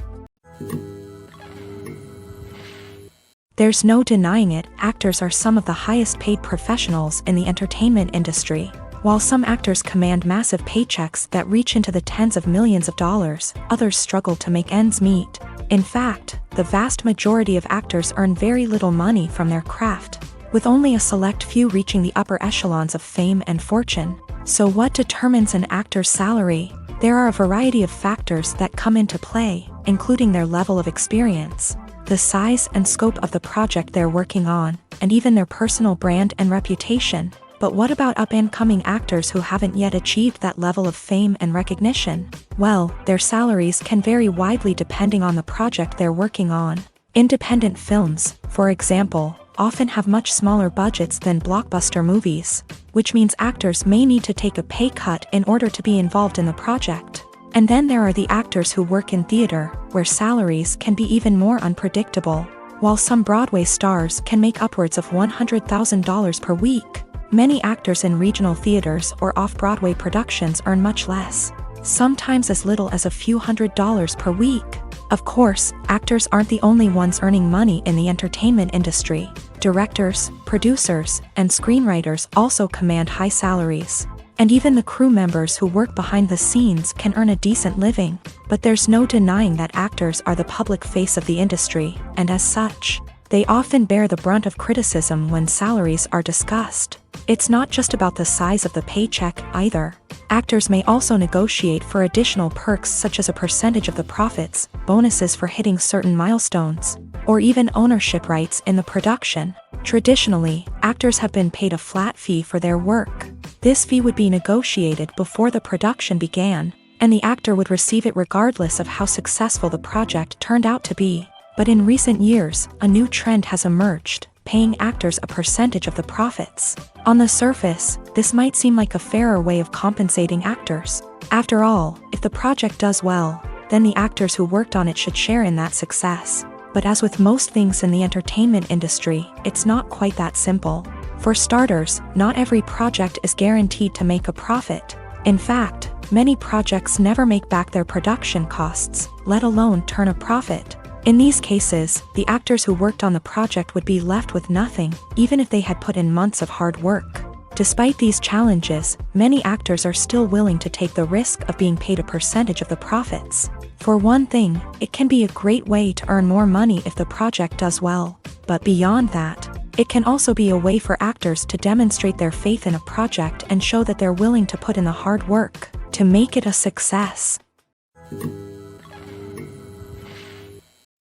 There's no denying it, actors are some of the highest paid professionals in the entertainment industry. While some actors command massive paychecks that reach into the tens of millions of dollars, others struggle to make ends meet. In fact, the vast majority of actors earn very little money from their craft, with only a select few reaching the upper echelons of fame and fortune. So what determines an actor's salary? There are a variety of factors that come into play, including their level of experience, the size and scope of the project they're working on, and even their personal brand and reputation. But what about up-and-coming actors who haven't yet achieved that level of fame and recognition? Well, their salaries can vary widely depending on the project they're working on. Independent films, for example, often have much smaller budgets than blockbuster movies, which means actors may need to take a pay cut in order to be involved in the project. And then there are the actors who work in theater, where salaries can be even more unpredictable. While some Broadway stars can make upwards of $100,000 per week, many actors in regional theaters or off-Broadway productions earn much less, sometimes as little as a few $100s per week. Of course, actors aren't the only ones earning money in the entertainment industry. Directors, producers, and screenwriters also command high salaries. And even the crew members who work behind the scenes can earn a decent living. But there's no denying that actors are the public face of the industry, and as such, they often bear the brunt of criticism when salaries are discussed. It's not just about the size of the paycheck either. Actors may also negotiate for additional perks such as a percentage of the profits, bonuses for hitting certain milestones, or even ownership rights in the production. Traditionally, actors have been paid a flat fee for their work. This fee would be negotiated before the production began, and the actor would receive it regardless of how successful the project turned out to be. But in recent years, a new trend has emerged, paying actors a percentage of the profits. On the surface, this might seem like a fairer way of compensating actors. After all, if the project does well, then the actors who worked on it should share in that success. But as with most things in the entertainment industry, it's not quite that simple. For starters, not every project is guaranteed to make a profit. In fact, many projects never make back their production costs, let alone turn a profit. In these cases, the actors who worked on the project would be left with nothing, even if they had put in months of hard work. Despite these challenges, many actors are still willing to take the risk of being paid a percentage of the profits. For one thing, it can be a great way to earn more money if the project does well. But beyond that, it can also be a way for actors to demonstrate their faith in a project and show that they're willing to put in the hard work to make it a success.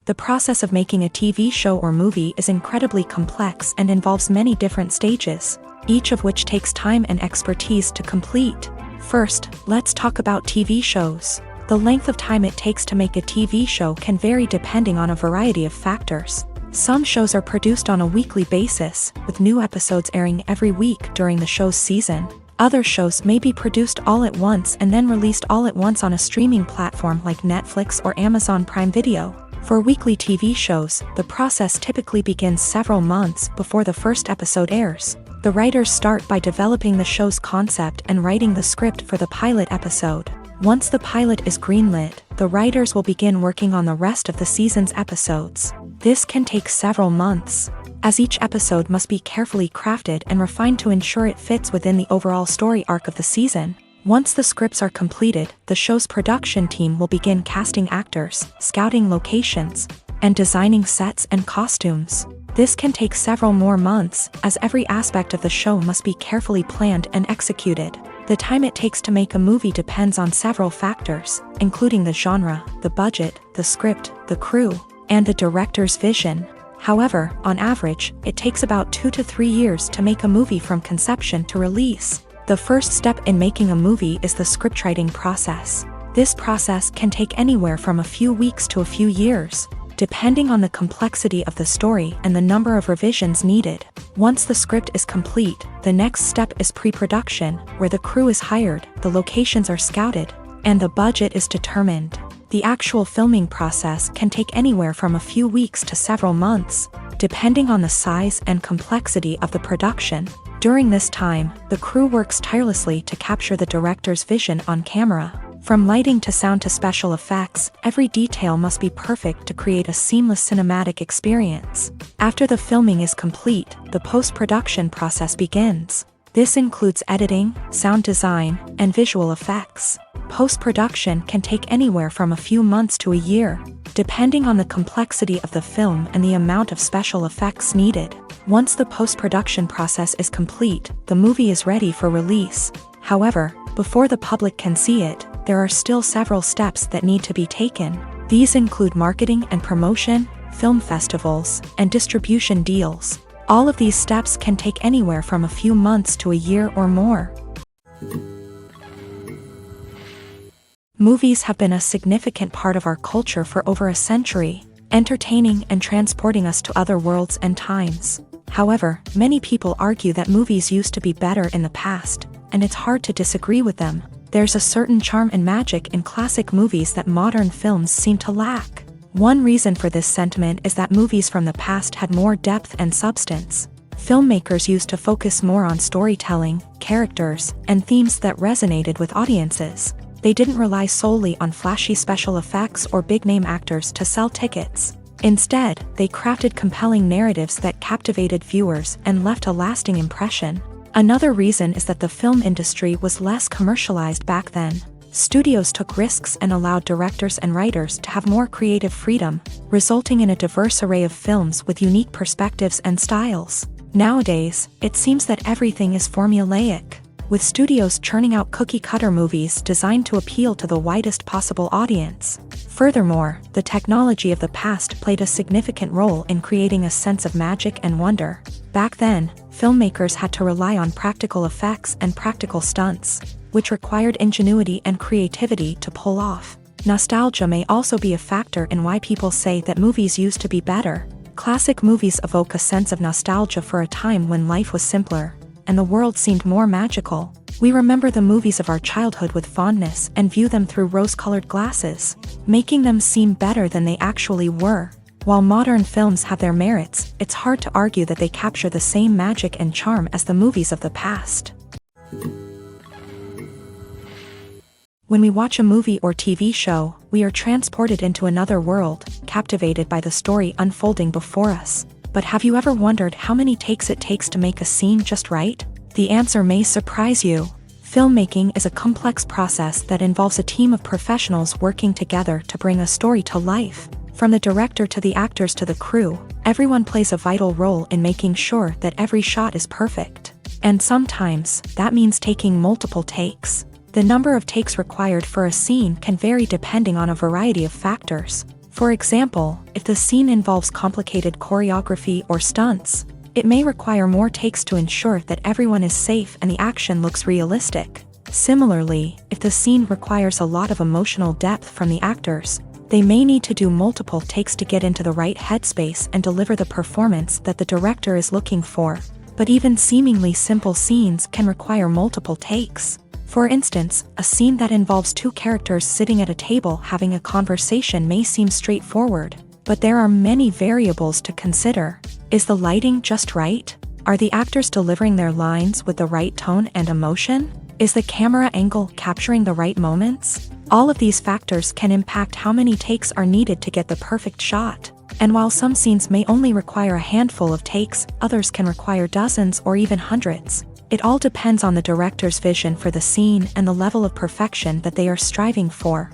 The process of making a TV show or movie is incredibly complex and involves many different stages, each of which takes time and expertise to complete. First, let's talk about TV shows. The length of time it takes to make a TV show can vary depending on a variety of factors. Some shows are produced on a weekly basis, with new episodes airing every week during the show's season. Other shows may be produced all at once and then released all at once on a streaming platform like Netflix or Amazon Prime Video. For weekly TV shows, the process typically begins several months before the first episode airs. The writers start by developing the show's concept and writing the script for the pilot episode. Once the pilot is greenlit, the writers will begin working on the rest of the season's episodes. This can take several months, as each episode must be carefully crafted and refined to ensure it fits within the overall story arc of the season. Once the scripts are completed, the show's production team will begin casting actors, scouting locations, and designing sets and costumes. This can take several more months, as every aspect of the show must be carefully planned and executed. The time it takes to make a movie depends on several factors, including the genre, the budget, the script, the crew, and the director's vision. However, on average, it takes about 2 to 3 years to make a movie from conception to release. The first step in making a movie is the scriptwriting process. This process can take anywhere from a few weeks to a few years, depending on the complexity of the story and the number of revisions needed. Once the script is complete, the next step is pre-production, where the crew is hired, the locations are scouted, and the budget is determined. The actual filming process can take anywhere from a few weeks to several months, depending on the size and complexity of the production. During this time, the crew works tirelessly to capture the director's vision on camera. From lighting to sound to special effects, every detail must be perfect to create a seamless cinematic experience. After the filming is complete, the post-production process begins. This includes editing, sound design, and visual effects. Post-production can take anywhere from a few months to a year, depending on the complexity of the film and the amount of special effects needed. Once the post-production process is complete, the movie is ready for release. However, before the public can see it, there are still several steps that need to be taken. These include marketing and promotion, film festivals, and distribution deals. All of these steps can take anywhere from a few months to a year or more. Movies have been a significant part of our culture for over a century, entertaining and transporting us to other worlds and times. However, many people argue that movies used to be better in the past, and it's hard to disagree with them. There's a certain charm and magic in classic movies that modern films seem to lack. One reason for this sentiment is that movies from the past had more depth and substance. Filmmakers used to focus more on storytelling, characters, and themes that resonated with audiences. They didn't rely solely on flashy special effects or big-name actors to sell tickets. Instead, they crafted compelling narratives that captivated viewers and left a lasting impression. Another reason is that the film industry was less commercialized back then. Studios took risks and allowed directors and writers to have more creative freedom, resulting in a diverse array of films with unique perspectives and styles. Nowadays, it seems that everything is formulaic, with studios churning out cookie-cutter movies designed to appeal to the widest possible audience. Furthermore, the technology of the past played a significant role in creating a sense of magic and wonder. Back then, filmmakers had to rely on practical effects and practical stunts, which required ingenuity and creativity to pull off. Nostalgia may also be a factor in why people say that movies used to be better. Classic movies evoke a sense of nostalgia for a time when life was simpler, and the world seemed more magical. We remember the movies of our childhood with fondness and view them through rose-colored glasses, making them seem better than they actually were. While modern films have their merits, it's hard to argue that they capture the same magic and charm as the movies of the past. When we watch a movie or TV show, we are transported into another world, captivated by the story unfolding before us. But have you ever wondered how many takes it takes to make a scene just right? The answer may surprise you. Filmmaking is a complex process that involves a team of professionals working together to bring a story to life. From the director to the actors to the crew, everyone plays a vital role in making sure that every shot is perfect. And sometimes, that means taking multiple takes. The number of takes required for a scene can vary depending on a variety of factors. For example, if the scene involves complicated choreography or stunts, it may require more takes to ensure that everyone is safe and the action looks realistic. Similarly, if the scene requires a lot of emotional depth from the actors, they may need to do multiple takes to get into the right headspace and deliver the performance that the director is looking for. But even seemingly simple scenes can require multiple takes. For instance, a scene that involves two characters sitting at a table having a conversation may seem straightforward, but there are many variables to consider. Is the lighting just right? Are the actors delivering their lines with the right tone and emotion? Is the camera angle capturing the right moments? All of these factors can impact how many takes are needed to get the perfect shot. And while some scenes may only require a handful of takes, others can require dozens or even hundreds. It all depends on the director's vision for the scene and the level of perfection that they are striving for.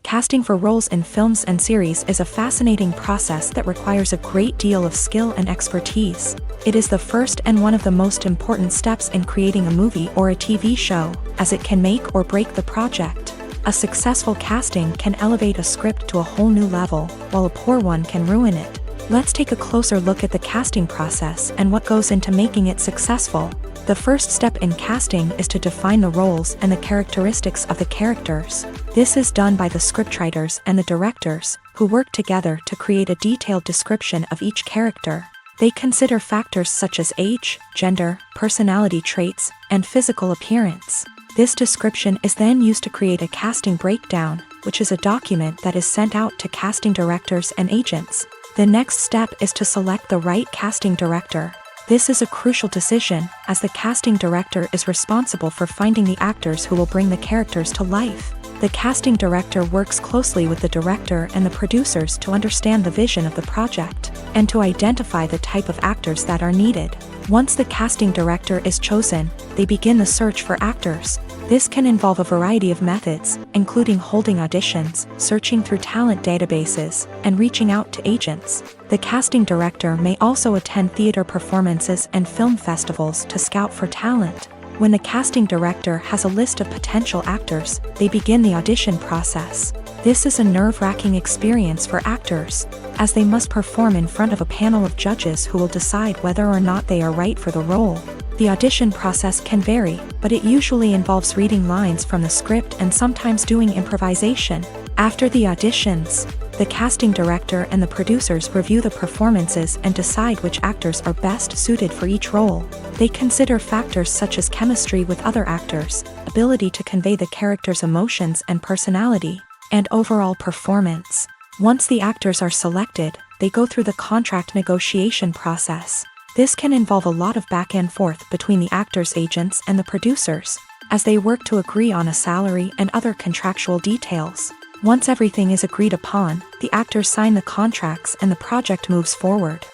Casting for roles in films and series is a fascinating process that requires a great deal of skill and expertise. It is the first and one of the most important steps in creating a movie or a TV show, as it can make or break the project. A successful casting can elevate a script to a whole new level, while a poor one can ruin it. Let's take a closer look at the casting process and what goes into making it successful. The first step in casting is to define the roles and the characteristics of the characters. This is done by the scriptwriters and the directors, who work together to create a detailed description of each character. They consider factors such as age, gender, personality traits, and physical appearance. This description is then used to create a casting breakdown, which is a document that is sent out to casting directors and agents. The next step is to select the right casting director. This is a crucial decision, as the casting director is responsible for finding the actors who will bring the characters to life. The casting director works closely with the director and the producers to understand the vision of the project, and to identify the type of actors that are needed. Once the casting director is chosen, they begin the search for actors. This can involve a variety of methods, including holding auditions, searching through talent databases, and reaching out to agents. The casting director may also attend theater performances and film festivals to scout for talent. When the casting director has a list of potential actors, they begin the audition process. This is a nerve-wracking experience for actors, as they must perform in front of a panel of judges who will decide whether or not they are right for the role. The audition process can vary, but it usually involves reading lines from the script and sometimes doing improvisation. After the auditions, the casting director and the producers review the performances and decide which actors are best suited for each role. They consider factors such as chemistry with other actors, ability to convey the character's emotions and personality, and overall performance. Once the actors are selected, they go through the contract negotiation process. This can involve a lot of back and forth between the actors' agents and the producers, as they work to agree on a salary and other contractual details. Once everything is agreed upon, the actors sign the contracts and the project moves forward.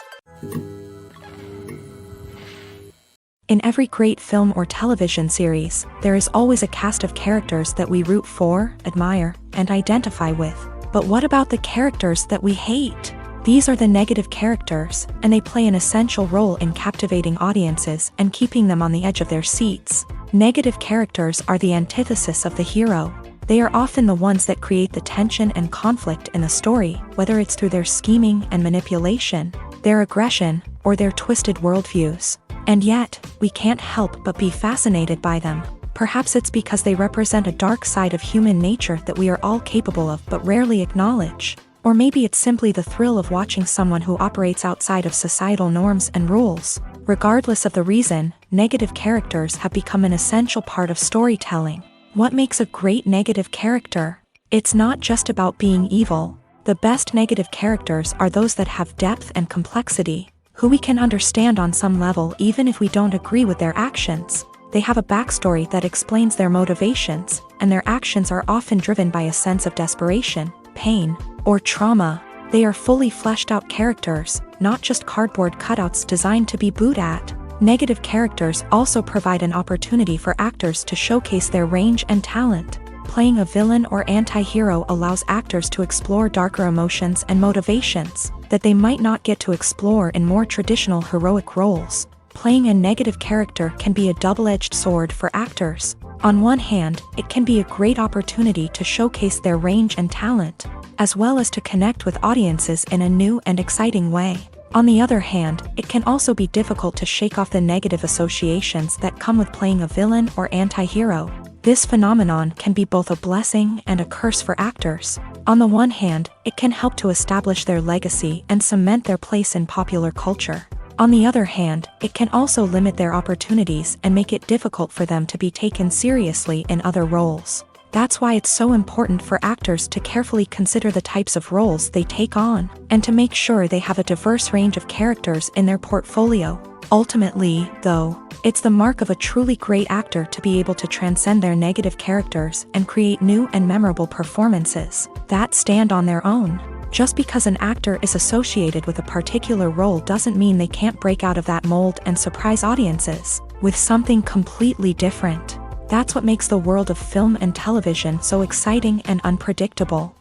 In every great film or television series, there is always a cast of characters that we root for, admire, and identify with. But what about the characters that we hate? These are the negative characters, and they play an essential role in captivating audiences and keeping them on the edge of their seats. Negative characters are the antithesis of the hero. They are often the ones that create the tension and conflict in the story, whether it's through their scheming and manipulation, their aggression, or their twisted worldviews. And yet, we can't help but be fascinated by them. Perhaps it's because they represent a dark side of human nature that we are all capable of but rarely acknowledge. Or maybe it's simply the thrill of watching someone who operates outside of societal norms and rules. Regardless of the reason, negative characters have become an essential part of storytelling. What makes a great negative character? It's not just about being evil. The best negative characters are those that have depth and complexity, who we can understand on some level even if we don't agree with their actions. They have a backstory that explains their motivations, and their actions are often driven by a sense of desperation, pain, or trauma. They are fully fleshed out characters, not just cardboard cutouts designed to be booed at. Negative characters also provide an opportunity for actors to showcase their range and talent. Playing a villain or anti-hero allows actors to explore darker emotions and motivations that they might not get to explore in more traditional heroic roles. Playing a negative character can be a double-edged sword for actors. On one hand, it can be a great opportunity to showcase their range and talent, as well as to connect with audiences in a new and exciting way. On the other hand, it can also be difficult to shake off the negative associations that come with playing a villain or anti-hero. This phenomenon can be both a blessing and a curse for actors. On the one hand, it can help to establish their legacy and cement their place in popular culture. On the other hand, it can also limit their opportunities and make it difficult for them to be taken seriously in other roles. That's why it's so important for actors to carefully consider the types of roles they take on, and to make sure they have a diverse range of characters in their portfolio. Ultimately, though, it's the mark of a truly great actor to be able to transcend their negative characters and create new and memorable performances that stand on their own. Just because an actor is associated with a particular role doesn't mean they can't break out of that mold and surprise audiences with something completely different. That's what makes the world of film and television so exciting and unpredictable.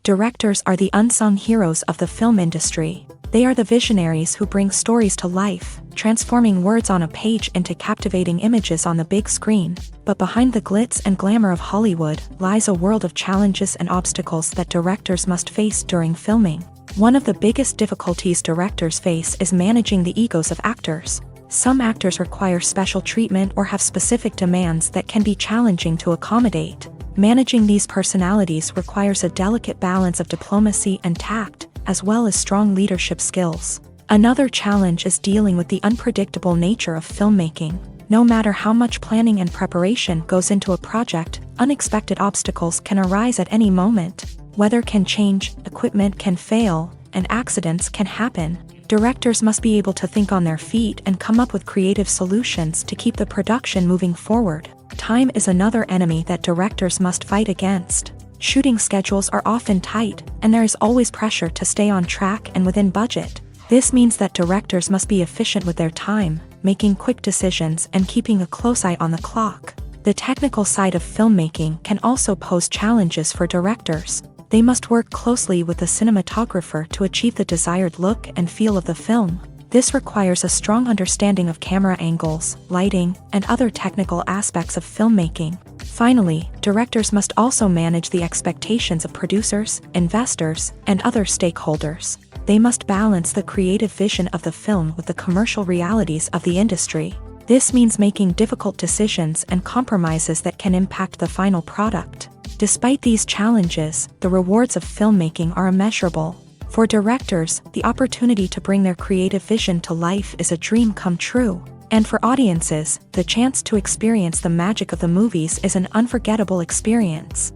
Directors are the unsung heroes of the film industry. They are the visionaries who bring stories to life, transforming words on a page into captivating images on the big screen. But behind the glitz and glamour of Hollywood lies a world of challenges and obstacles that directors must face during filming. One of the biggest difficulties directors face is managing the egos of actors. Some actors require special treatment or have specific demands that can be challenging to accommodate. Managing these personalities requires a delicate balance of diplomacy and tact, as well as strong leadership skills. Another challenge is dealing with the unpredictable nature of filmmaking. No matter how much planning and preparation goes into a project, unexpected obstacles can arise at any moment. Weather can change, equipment can fail, and accidents can happen. Directors must be able to think on their feet and come up with creative solutions to keep the production moving forward. Time is another enemy that directors must fight against. Shooting schedules are often tight, and there is always pressure to stay on track and within budget. This means that directors must be efficient with their time, making quick decisions and keeping a close eye on the clock. The technical side of filmmaking can also pose challenges for directors. They must work closely with the cinematographer to achieve the desired look and feel of the film. This requires a strong understanding of camera angles, lighting, and other technical aspects of filmmaking. Finally, directors must also manage the expectations of producers, investors, and other stakeholders. They must balance the creative vision of the film with the commercial realities of the industry. This means making difficult decisions and compromises that can impact the final product. Despite these challenges, the rewards of filmmaking are immeasurable. For directors, the opportunity to bring their creative vision to life is a dream come true. And for audiences, the chance to experience the magic of the movies is an unforgettable experience.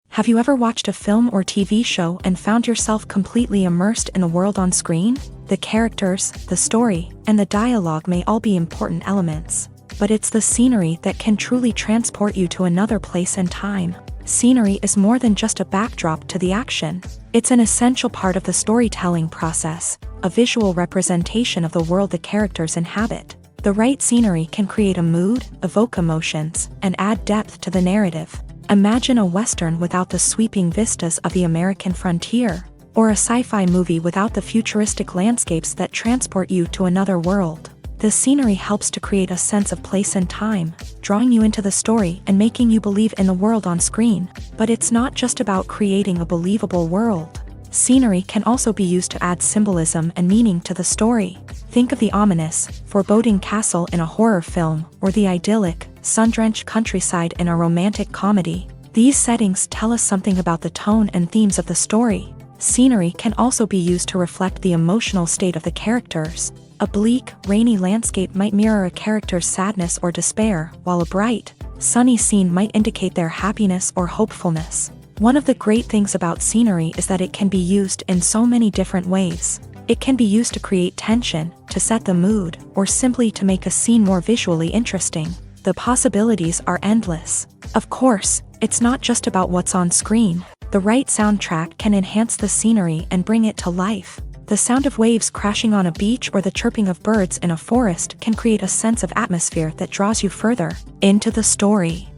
Have you ever watched a film or TV show and found yourself completely immersed in the world on screen? The characters, the story, and the dialogue may all be important elements, but it's the scenery that can truly transport you to another place and time. Scenery is more than just a backdrop to the action. It's an essential part of the storytelling process, a visual representation of the world the characters inhabit. The right scenery can create a mood, evoke emotions, and add depth to the narrative. Imagine a Western without the sweeping vistas of the American frontier, or a sci-fi movie without the futuristic landscapes that transport you to another world. The scenery helps to create a sense of place and time, drawing you into the story and making you believe in the world on screen. But it's not just about creating a believable world. Scenery can also be used to add symbolism and meaning to the story. Think of the ominous, foreboding castle in a horror film, or the idyllic, sun-drenched countryside in a romantic comedy. These settings tell us something about the tone and themes of the story. Scenery can also be used to reflect the emotional state of the characters. A bleak, rainy landscape might mirror a character's sadness or despair, while a bright, sunny scene might indicate their happiness or hopefulness. One of the great things about scenery is that it can be used in so many different ways. It can be used to create tension, to set the mood, or simply to make a scene more visually interesting. The possibilities are endless. Of course, it's not just about what's on screen. The right soundtrack can enhance the scenery and bring it to life. The sound of waves crashing on a beach or the chirping of birds in a forest can create a sense of atmosphere that draws you further into the story.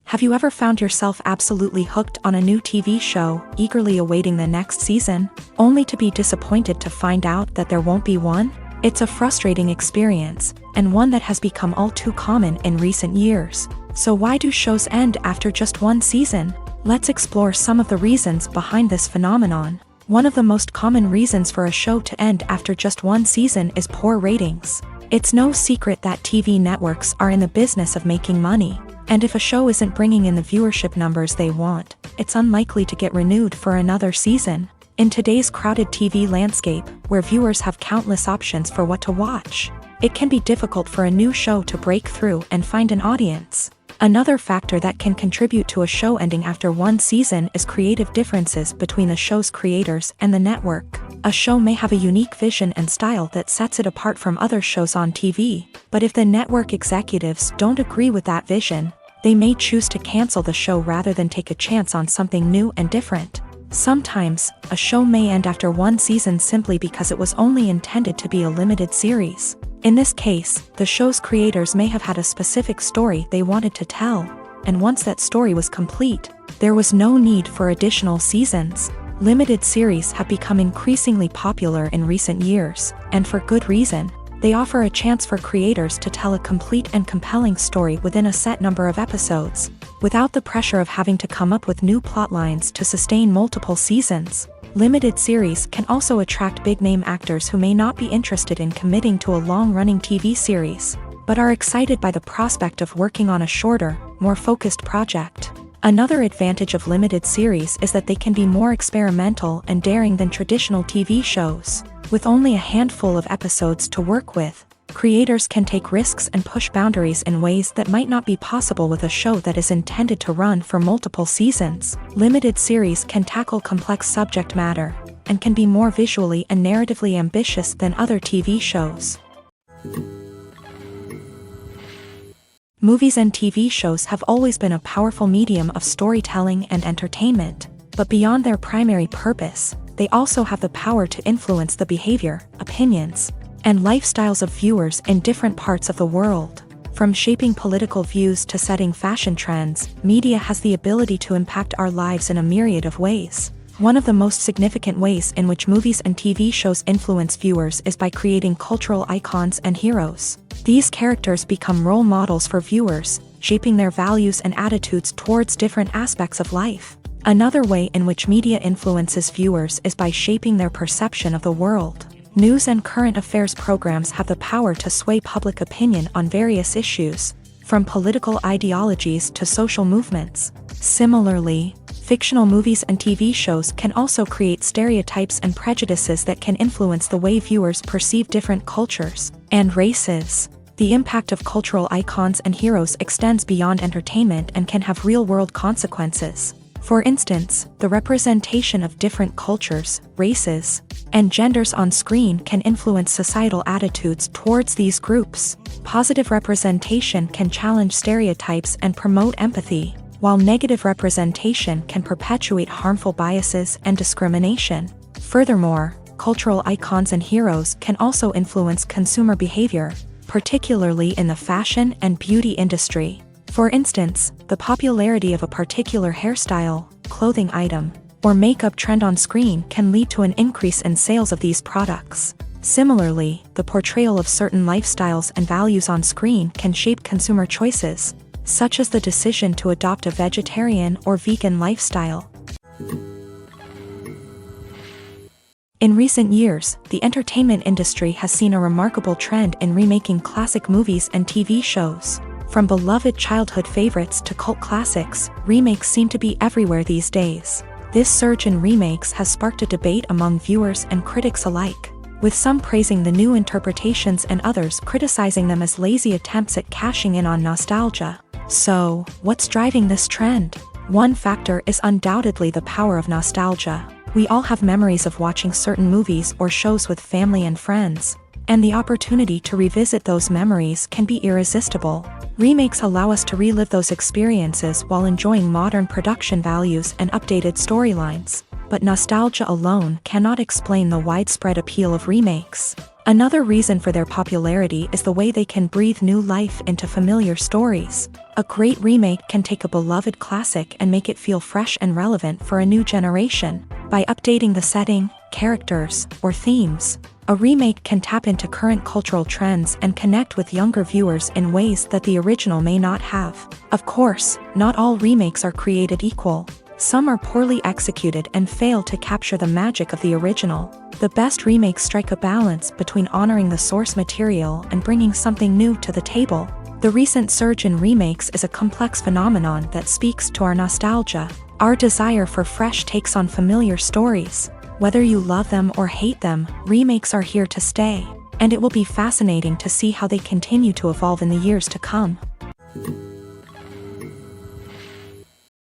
Have you ever found yourself absolutely hooked on a new TV show, eagerly awaiting the next season, only to be disappointed to find out that there won't be one? It's a frustrating experience, and one that has become all too common in recent years. So why do shows end after just one season? Let's explore some of the reasons behind this phenomenon. One of the most common reasons for a show to end after just one season is poor ratings. It's no secret that TV networks are in the business of making money, and if a show isn't bringing in the viewership numbers they want, it's unlikely to get renewed for another season. In today's crowded TV landscape, where viewers have countless options for what to watch, it can be difficult for a new show to break through and find an audience. Another factor that can contribute to a show ending after one season is creative differences between the show's creators and the network. A show may have a unique vision and style that sets it apart from other shows on TV, but if the network executives don't agree with that vision, they may choose to cancel the show rather than take a chance on something new and different. Sometimes, a show may end after one season simply because it was only intended to be a limited series. In this case, the show's creators may have had a specific story they wanted to tell, and once that story was complete, there was no need for additional seasons. Limited series have become increasingly popular in recent years, and for good reason. They offer a chance for creators to tell a complete and compelling story within a set number of episodes, without the pressure of having to come up with new plotlines to sustain multiple seasons. Limited series can also attract big-name actors who may not be interested in committing to a long-running TV series, but are excited by the prospect of working on a shorter, more focused project. Another advantage of limited series is that they can be more experimental and daring than traditional TV shows. With only a handful of episodes to work with, creators can take risks and push boundaries in ways that might not be possible with a show that is intended to run for multiple seasons. Limited series can tackle complex subject matter, and can be more visually and narratively ambitious than other TV shows. Movies and TV shows have always been a powerful medium of storytelling and entertainment, but beyond their primary purpose, they also have the power to influence the behavior, opinions, and lifestyles of viewers in different parts of the world. From shaping political views to setting fashion trends, media has the ability to impact our lives in a myriad of ways. One of the most significant ways in which movies and TV shows influence viewers is by creating cultural icons and heroes. These characters become role models for viewers, shaping their values and attitudes towards different aspects of life. Another way in which media influences viewers is by shaping their perception of the world. News and current affairs programs have the power to sway public opinion on various issues, from political ideologies to social movements. Similarly, fictional movies and TV shows can also create stereotypes and prejudices that can influence the way viewers perceive different cultures and races. The impact of cultural icons and heroes extends beyond entertainment and can have real-world consequences. For instance, the representation of different cultures, races, and genders on screen can influence societal attitudes towards these groups. Positive representation can challenge stereotypes and promote empathy, while negative representation can perpetuate harmful biases and discrimination. Furthermore, cultural icons and heroes can also influence consumer behavior, particularly in the fashion and beauty industry. For instance, the popularity of a particular hairstyle, clothing item, or makeup trend on screen can lead to an increase in sales of these products. Similarly, the portrayal of certain lifestyles and values on screen can shape consumer choices, such as the decision to adopt a vegetarian or vegan lifestyle. In recent years, the entertainment industry has seen a remarkable trend in remaking classic movies and TV shows. From beloved childhood favorites to cult classics, remakes seem to be everywhere these days. This surge in remakes has sparked a debate among viewers and critics alike, with some praising the new interpretations and others criticizing them as lazy attempts at cashing in on nostalgia. So, what's driving this trend? One factor is undoubtedly the power of nostalgia. We all have memories of watching certain movies or shows with family and friends, and the opportunity to revisit those memories can be irresistible. Remakes allow us to relive those experiences while enjoying modern production values and updated storylines, but nostalgia alone cannot explain the widespread appeal of remakes. Another reason for their popularity is the way they can breathe new life into familiar stories. A great remake can take a beloved classic and make it feel fresh and relevant for a new generation. By updating the setting, characters, or themes, a remake can tap into current cultural trends and connect with younger viewers in ways that the original may not have. Of course, not all remakes are created equal. Some are poorly executed and fail to capture the magic of the original. The best remakes strike a balance between honoring the source material and bringing something new to the table. The recent surge in remakes is a complex phenomenon that speaks to our nostalgia, our desire for fresh takes on familiar stories, Whether you love them or hate them, remakes are here to stay, and it will be fascinating to see how they continue to evolve in the years to come.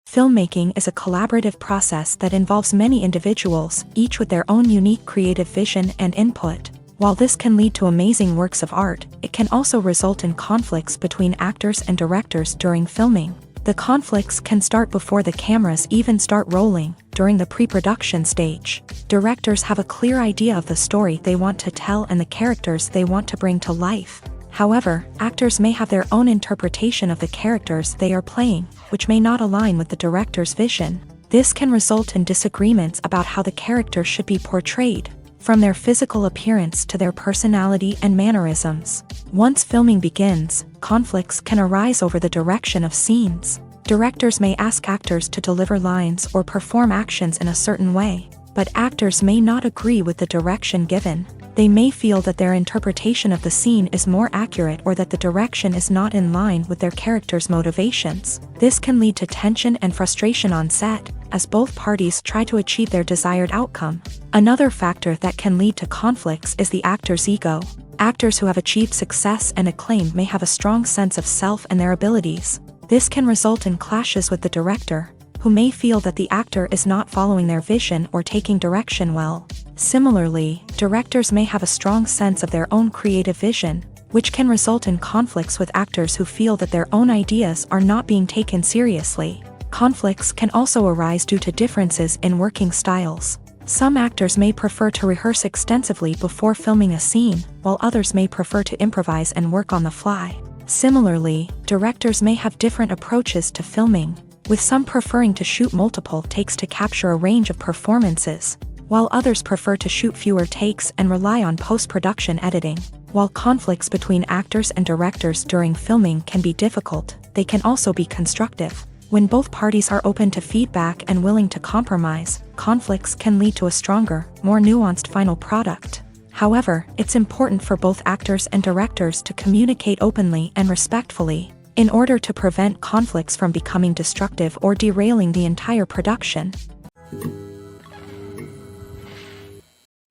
Filmmaking is a collaborative process that involves many individuals, each with their own unique creative vision and input. While this can lead to amazing works of art, it can also result in conflicts between actors and directors during filming. The conflicts can start before the cameras even start rolling, during the pre-production stage. Directors have a clear idea of the story they want to tell and the characters they want to bring to life. However, actors may have their own interpretation of the characters they are playing, which may not align with the director's vision. This can result in disagreements about how the character should be portrayed, from their physical appearance to their personality and mannerisms. Once filming begins, conflicts can arise over the direction of scenes. Directors may ask actors to deliver lines or perform actions in a certain way, but actors may not agree with the direction given. They may feel that their interpretation of the scene is more accurate or that the direction is not in line with their character's motivations. This can lead to tension and frustration on set, as both parties try to achieve their desired outcome. Another factor that can lead to conflicts is the actor's ego. Actors who have achieved success and acclaim may have a strong sense of self and their abilities. This can result in clashes with the director, who may feel that the actor is not following their vision or taking direction well. Similarly, directors may have a strong sense of their own creative vision, which can result in conflicts with actors who feel that their own ideas are not being taken seriously. Conflicts can also arise due to differences in working styles. Some actors may prefer to rehearse extensively before filming a scene, while others may prefer to improvise and work on the fly. Similarly, directors may have different approaches to filming, with some preferring to shoot multiple takes to capture a range of performances, while others prefer to shoot fewer takes and rely on post-production editing. While conflicts between actors and directors during filming can be difficult, they can also be constructive. When both parties are open to feedback and willing to compromise, conflicts can lead to a stronger, more nuanced final product. However, it's important for both actors and directors to communicate openly and respectfully, in order to prevent conflicts from becoming destructive or derailing the entire production.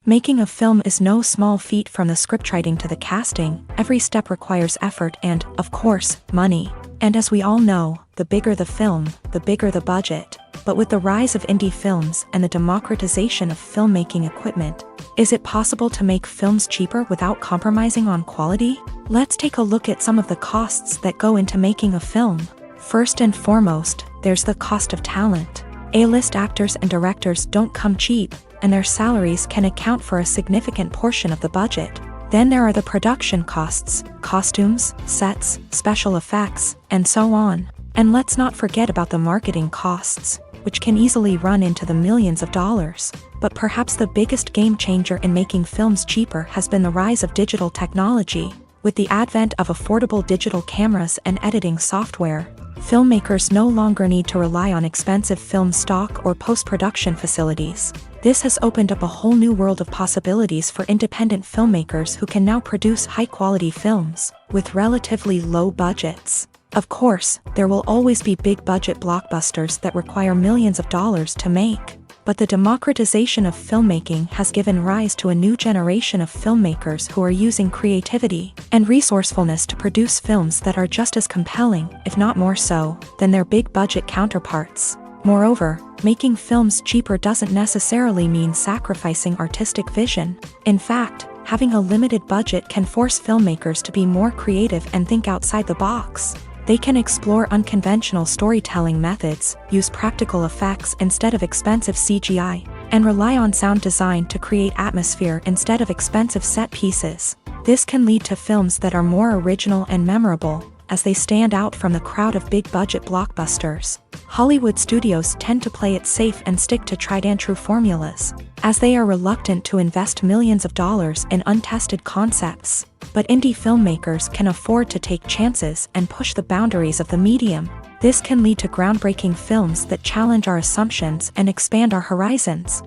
Making a film is no small feat. From the scriptwriting to the casting, every step requires effort and, of course, money. And as we all know, the bigger the film, the bigger the budget. But with the rise of indie films and the democratization of filmmaking equipment, is it possible to make films cheaper without compromising on quality? Let's take a look at some of the costs that go into making a film. First and foremost, there's the cost of talent. A-list actors and directors don't come cheap, and their salaries can account for a significant portion of the budget. Then there are the production costs, costumes, sets, special effects, and so on. And let's not forget about the marketing costs, which can easily run into the millions of dollars. But perhaps the biggest game changer in making films cheaper has been the rise of digital technology. With the advent of affordable digital cameras and editing software, filmmakers no longer need to rely on expensive film stock or post-production facilities. This has opened up a whole new world of possibilities for independent filmmakers who can now produce high-quality films with relatively low budgets. Of course, there will always be big-budget blockbusters that require millions of dollars to make. But the democratization of filmmaking has given rise to a new generation of filmmakers who are using creativity and resourcefulness to produce films that are just as compelling, if not more so, than their big-budget counterparts. Moreover, making films cheaper doesn't necessarily mean sacrificing artistic vision. In fact, having a limited budget can force filmmakers to be more creative and think outside the box. They can explore unconventional storytelling methods, use practical effects instead of expensive CGI, and rely on sound design to create atmosphere instead of expensive set pieces. This can lead to films that are more original and memorable, as they stand out from the crowd of big-budget blockbusters. Hollywood studios tend to play it safe and stick to tried-and-true formulas, as they are reluctant to invest millions of dollars in untested concepts. But indie filmmakers can afford to take chances and push the boundaries of the medium. This can lead to groundbreaking films that challenge our assumptions and expand our horizons.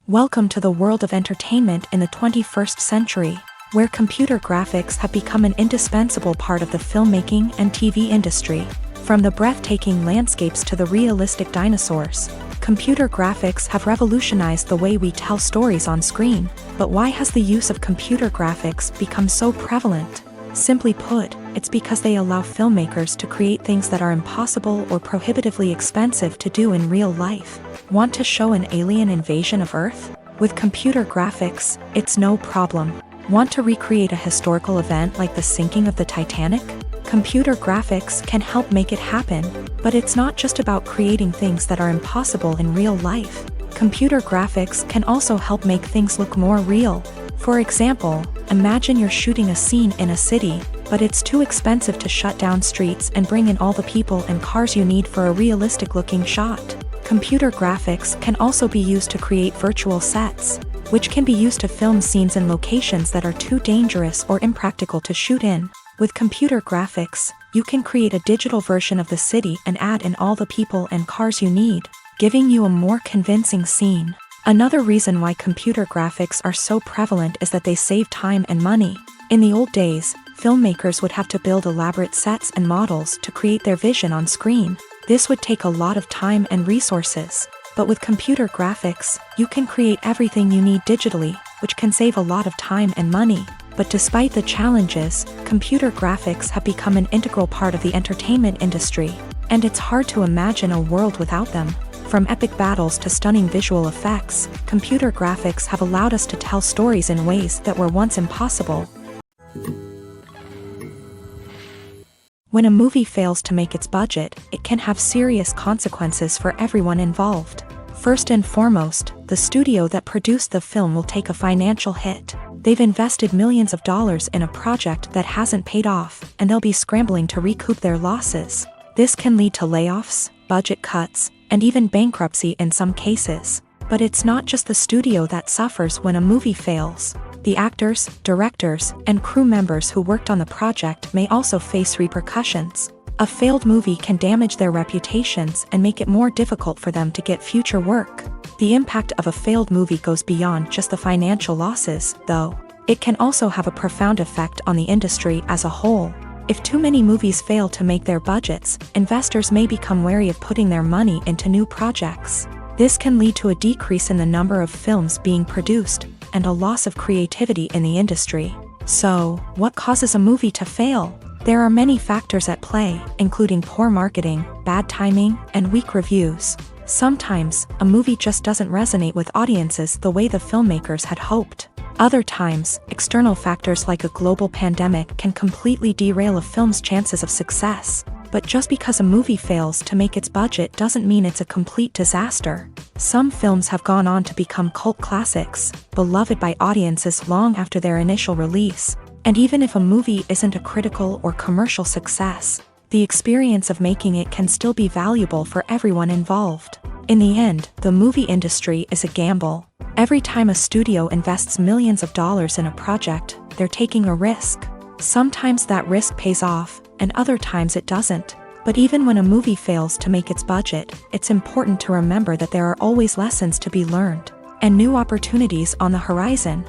Welcome to the world of entertainment in the 21st century, where computer graphics have become an indispensable part of the filmmaking and TV industry. From the breathtaking landscapes to the realistic dinosaurs, Computer graphics have revolutionized the way we tell stories on screen, but why has the use of computer graphics become so prevalent? Simply put, it's because they allow filmmakers to create things that are impossible or prohibitively expensive to do in real life. Want to show an alien invasion of Earth? With computer graphics, it's no problem. Want to recreate a historical event like the sinking of the Titanic? Computer graphics can help make it happen, but it's not just about creating things that are impossible in real life. Computer graphics can also help make things look more real. For example, imagine you're shooting a scene in a city, but it's too expensive to shut down streets and bring in all the people and cars you need for a realistic-looking shot. Computer graphics can also be used to create virtual sets, which can be used to film scenes in locations that are too dangerous or impractical to shoot in. With computer graphics, you can create a digital version of the city and add in all the people and cars you need, giving you a more convincing scene. Another reason why computer graphics are so prevalent is that they save time and money. In the old days, filmmakers would have to build elaborate sets and models to create their vision on screen. This would take a lot of time and resources. But with computer graphics, you can create everything you need digitally, which can save a lot of time and money. But despite the challenges, computer graphics have become an integral part of the entertainment industry, and it's hard to imagine a world without them. From epic battles to stunning visual effects, computer graphics have allowed us to tell stories in ways that were once impossible. When a movie fails to make its budget, it can have serious consequences for everyone involved. First and foremost, the studio that produced the film will take a financial hit. They've invested millions of dollars in a project that hasn't paid off, and they'll be scrambling to recoup their losses. This can lead to layoffs, budget cuts, and even bankruptcy in some cases. But it's not just the studio that suffers when a movie fails. The actors, directors, and crew members who worked on the project may also face repercussions. A failed movie can damage their reputations and make it more difficult for them to get future work. The impact of a failed movie goes beyond just the financial losses, though. It can also have a profound effect on the industry as a whole. If too many movies fail to make their budgets, investors may become wary of putting their money into new projects. This can lead to a decrease in the number of films being produced, and a loss of creativity in the industry. So, what causes a movie to fail? There are many factors at play, including poor marketing, bad timing, and weak reviews. Sometimes, a movie just doesn't resonate with audiences the way the filmmakers had hoped. Other times, external factors like a global pandemic can completely derail a film's chances of success. But just because a movie fails to make its budget doesn't mean it's a complete disaster. Some films have gone on to become cult classics, beloved by audiences long after their initial release. And even if a movie isn't a critical or commercial success, the experience of making it can still be valuable for everyone involved. In the end, the movie industry is a gamble. Every time a studio invests millions of dollars in a project, they're taking a risk. Sometimes that risk pays off, and other times it doesn't. But even when a movie fails to make its budget, it's important to remember that there are always lessons to be learned, and new opportunities on the horizon.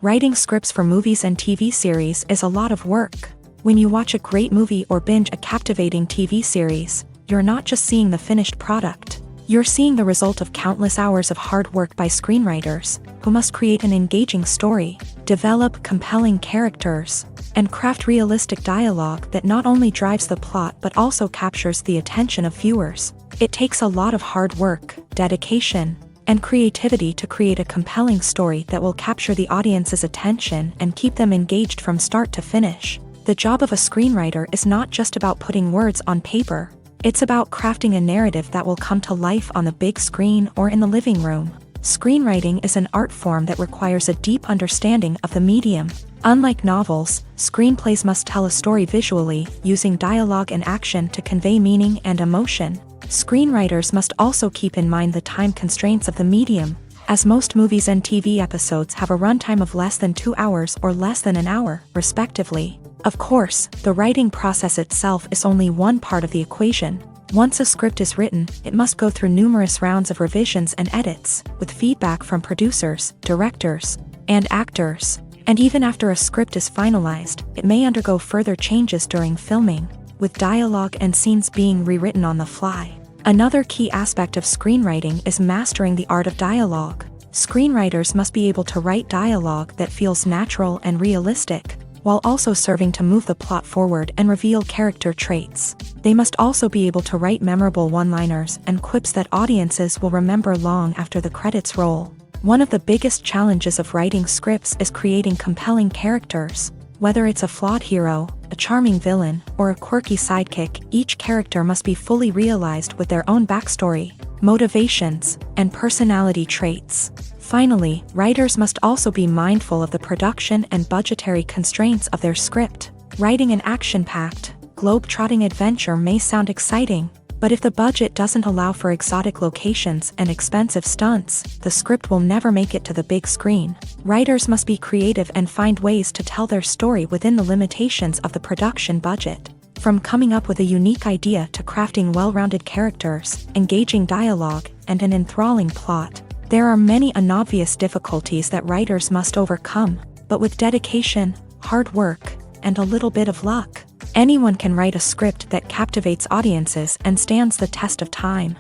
Writing scripts for movies and TV series is a lot of work. When you watch a great movie or binge a captivating TV series, you're not just seeing the finished product. You're seeing the result of countless hours of hard work by screenwriters, who must create an engaging story, develop compelling characters, and craft realistic dialogue that not only drives the plot but also captures the attention of viewers. It takes a lot of hard work, dedication, and creativity to create a compelling story that will capture the audience's attention and keep them engaged from start to finish. The job of a screenwriter is not just about putting words on paper. It's about crafting a narrative that will come to life on the big screen or in the living room. Screenwriting is an art form that requires a deep understanding of the medium. Unlike novels, screenplays must tell a story visually, using dialogue and action to convey meaning and emotion. Screenwriters must also keep in mind the time constraints of the medium, as most movies and TV episodes have a runtime of less than 2 hours or less than an hour, respectively. Of course, the writing process itself is only one part of the equation. Once a script is written, it must go through numerous rounds of revisions and edits, with feedback from producers, directors, and actors. And even after a script is finalized, it may undergo further changes during filming. with dialogue and scenes being rewritten on the fly. Another key aspect of screenwriting is mastering the art of dialogue. Screenwriters must be able to write dialogue that feels natural and realistic, while also serving to move the plot forward and reveal character traits. They must also be able to write memorable one-liners and quips that audiences will remember long after the credits roll. One of the biggest challenges of writing scripts is creating compelling characters. Whether it's a flawed hero, a charming villain, or a quirky sidekick, each character must be fully realized with their own backstory, motivations, and personality traits. Finally, writers must also be mindful of the production and budgetary constraints of their script. Writing an action-packed, globe-trotting adventure may sound exciting, but if the budget doesn't allow for exotic locations and expensive stunts, the script will never make it to the big screen. Writers must be creative and find ways to tell their story within the limitations of the production budget. From coming up with a unique idea to crafting well-rounded characters, engaging dialogue, and an enthralling plot, there are many unobvious difficulties that writers must overcome, but with dedication, hard work, and a little bit of luck, anyone can write a script that captivates audiences and stands the test of time.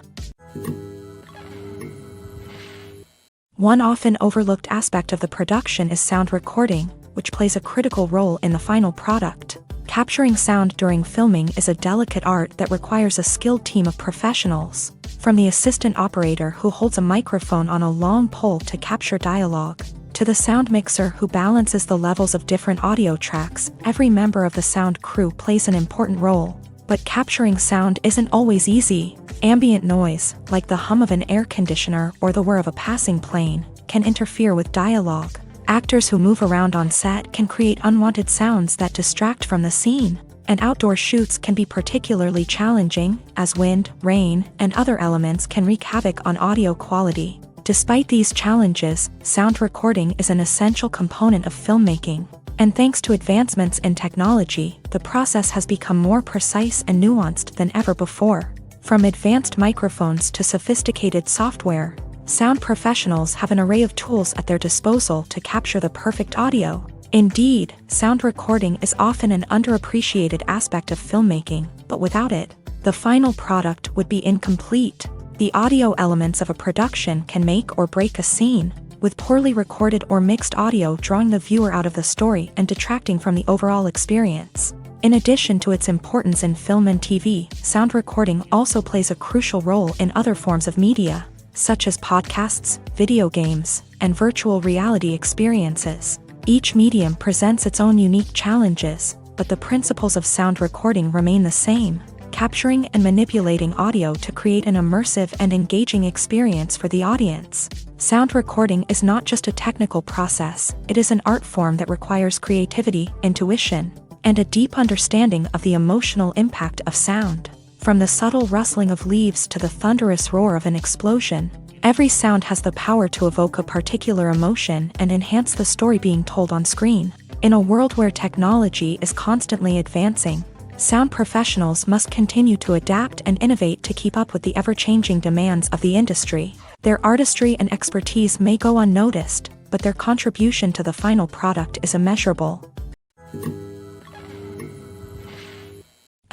One often overlooked aspect of the production is sound recording, which plays a critical role in the final product. Capturing sound during filming is a delicate art that requires a skilled team of professionals. From the assistant operator who holds a microphone on a long pole to capture dialogue, to the sound mixer who balances the levels of different audio tracks, every member of the sound crew plays an important role. But capturing sound isn't always easy. Ambient noise, like the hum of an air conditioner or the whir of a passing plane, can interfere with dialogue. Actors who move around on set can create unwanted sounds that distract from the scene. And outdoor shoots can be particularly challenging, as wind, rain, and other elements can wreak havoc on audio quality. Despite these challenges, sound recording is an essential component of filmmaking. And thanks to advancements in technology, the process has become more precise and nuanced than ever before. From advanced microphones to sophisticated software, sound professionals have an array of tools at their disposal to capture the perfect audio. Indeed, sound recording is often an underappreciated aspect of filmmaking, but without it, the final product would be incomplete. The audio elements of a production can make or break a scene, with poorly recorded or mixed audio drawing the viewer out of the story and detracting from the overall experience. In addition to its importance in film and TV, sound recording also plays a crucial role in other forms of media, such as podcasts, video games, and virtual reality experiences. Each medium presents its own unique challenges, but the principles of sound recording remain the same, capturing and manipulating audio to create an immersive and engaging experience for the audience. Sound recording is not just a technical process, it is an art form that requires creativity, intuition, and a deep understanding of the emotional impact of sound. From the subtle rustling of leaves to the thunderous roar of an explosion, every sound has the power to evoke a particular emotion and enhance the story being told on screen. In a world where technology is constantly advancing, sound professionals must continue to adapt and innovate to keep up with the ever-changing demands of the industry. Their artistry and expertise may go unnoticed, but their contribution to the final product is immeasurable.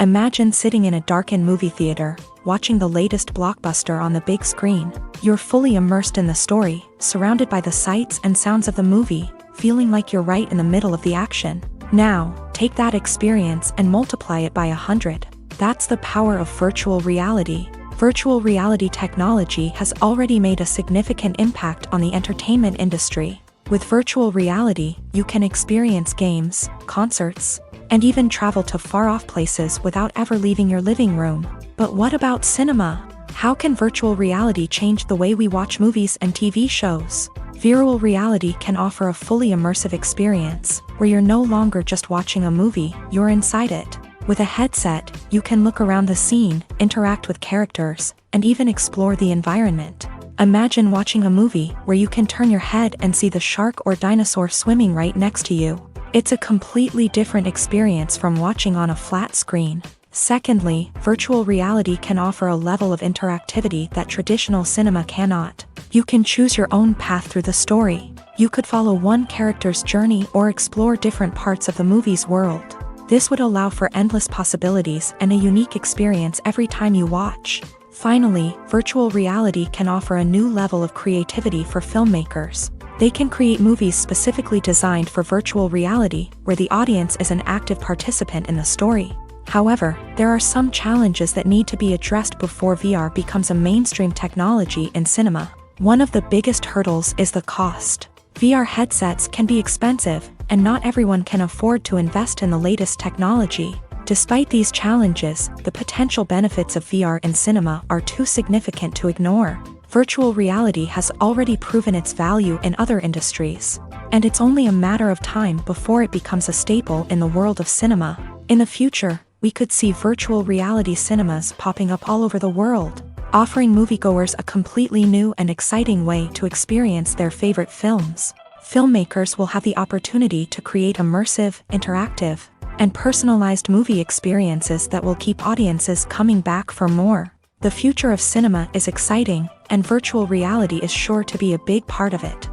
Imagine sitting in a darkened movie theater, watching the latest blockbuster on the big screen. You're fully immersed in the story, surrounded by the sights and sounds of the movie, feeling like you're right in the middle of the action. Now, take that experience and multiply it by 100. That's the power of virtual reality. Virtual reality technology has already made a significant impact on the entertainment industry. With virtual reality, you can experience games, concerts, and even travel to far-off places without ever leaving your living room. But what about cinema? How can virtual reality change the way we watch movies and TV shows? Virtual reality can offer a fully immersive experience, where you're no longer just watching a movie, you're inside it. With a headset, you can look around the scene, interact with characters, and even explore the environment. Imagine watching a movie where you can turn your head and see the shark or dinosaur swimming right next to you. It's a completely different experience from watching on a flat screen. Secondly, virtual reality can offer a level of interactivity that traditional cinema cannot. You can choose your own path through the story. You could follow one character's journey or explore different parts of the movie's world. This would allow for endless possibilities and a unique experience every time you watch. Finally, virtual reality can offer a new level of creativity for filmmakers. They can create movies specifically designed for virtual reality, where the audience is an active participant in the story. However, there are some challenges that need to be addressed before VR becomes a mainstream technology in cinema. One of the biggest hurdles is the cost. VR headsets can be expensive, and not everyone can afford to invest in the latest technology. Despite these challenges, the potential benefits of VR in cinema are too significant to ignore. Virtual reality has already proven its value in other industries, and it's only a matter of time before it becomes a staple in the world of cinema. In the future, we could see virtual reality cinemas popping up all over the world, offering moviegoers a completely new and exciting way to experience their favorite films. Filmmakers will have the opportunity to create immersive, interactive, and personalized movie experiences that will keep audiences coming back for more. The future of cinema is exciting, and virtual reality is sure to be a big part of it.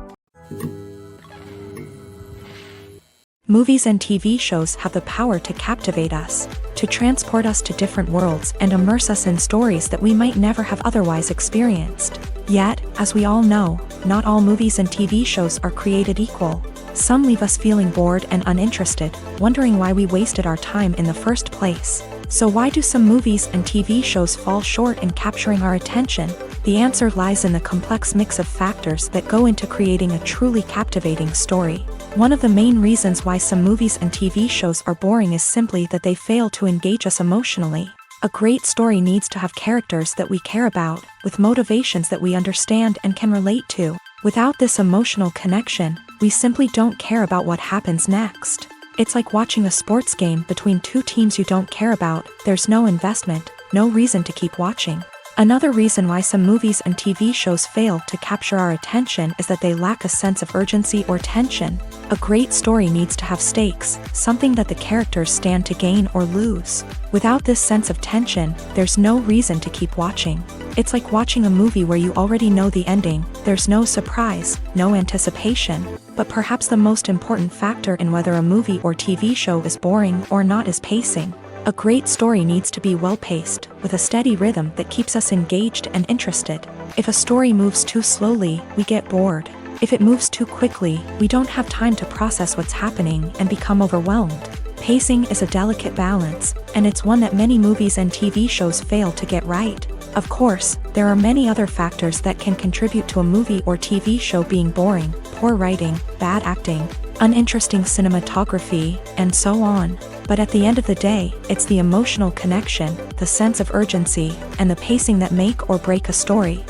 Movies and TV shows have the power to captivate us, to transport us to different worlds and immerse us in stories that we might never have otherwise experienced. Yet, as we all know, not all movies and TV shows are created equal. Some leave us feeling bored and uninterested, wondering why we wasted our time in the first place. So why do some movies and TV shows fall short in capturing our attention? The answer lies in the complex mix of factors that go into creating a truly captivating story. One of the main reasons why some movies and TV shows are boring is simply that they fail to engage us emotionally. A great story needs to have characters that we care about, with motivations that we understand and can relate to. Without this emotional connection, we simply don't care about what happens next. It's like watching a sports game between two teams you don't care about. There's no investment, no reason to keep watching. Another reason why some movies and TV shows fail to capture our attention is that they lack a sense of urgency or tension. A great story needs to have stakes, something that the characters stand to gain or lose. Without this sense of tension, there's no reason to keep watching. It's like watching a movie where you already know the ending. There's no surprise, no anticipation. But perhaps the most important factor in whether a movie or TV show is boring or not is pacing. A great story needs to be well-paced, with a steady rhythm that keeps us engaged and interested. If a story moves too slowly, we get bored. If it moves too quickly, we don't have time to process what's happening and become overwhelmed. Pacing is a delicate balance, and it's one that many movies and TV shows fail to get right. Of course, there are many other factors that can contribute to a movie or TV show being boring: poor writing, bad acting, uninteresting cinematography, and so on. But at the end of the day, it's the emotional connection, the sense of urgency, and the pacing that make or break a story.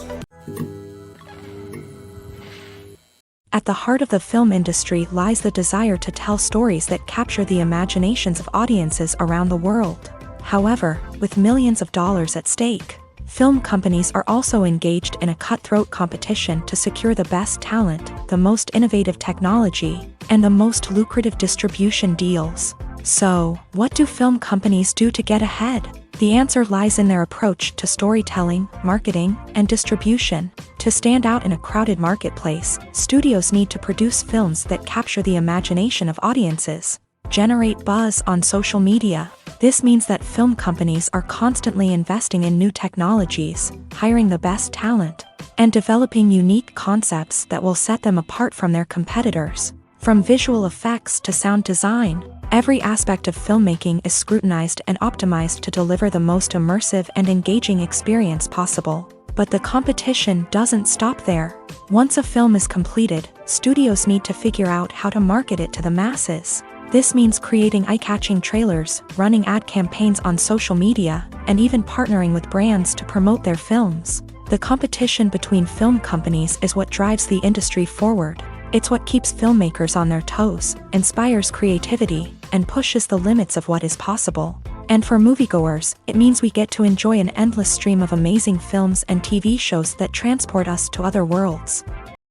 At the heart of the film industry lies the desire to tell stories that capture the imaginations of audiences around the world. However, with millions of dollars at stake, film companies are also engaged in a cutthroat competition to secure the best talent, the most innovative technology, and the most lucrative distribution deals. So, what do film companies do to get ahead? The answer lies in their approach to storytelling, marketing, and distribution. To stand out in a crowded marketplace, studios need to produce films that capture the imagination of audiences, generate buzz on social media. This means that film companies are constantly investing in new technologies, hiring the best talent, and developing unique concepts that will set them apart from their competitors. From visual effects to sound design, every aspect of filmmaking is scrutinized and optimized to deliver the most immersive and engaging experience possible. But the competition doesn't stop there. Once a film is completed, studios need to figure out how to market it to the masses. This means creating eye-catching trailers, running ad campaigns on social media, and even partnering with brands to promote their films. The competition between film companies is what drives the industry forward. It's what keeps filmmakers on their toes, inspires creativity, and pushes the limits of what is possible. And for moviegoers, it means we get to enjoy an endless stream of amazing films and TV shows that transport us to other worlds.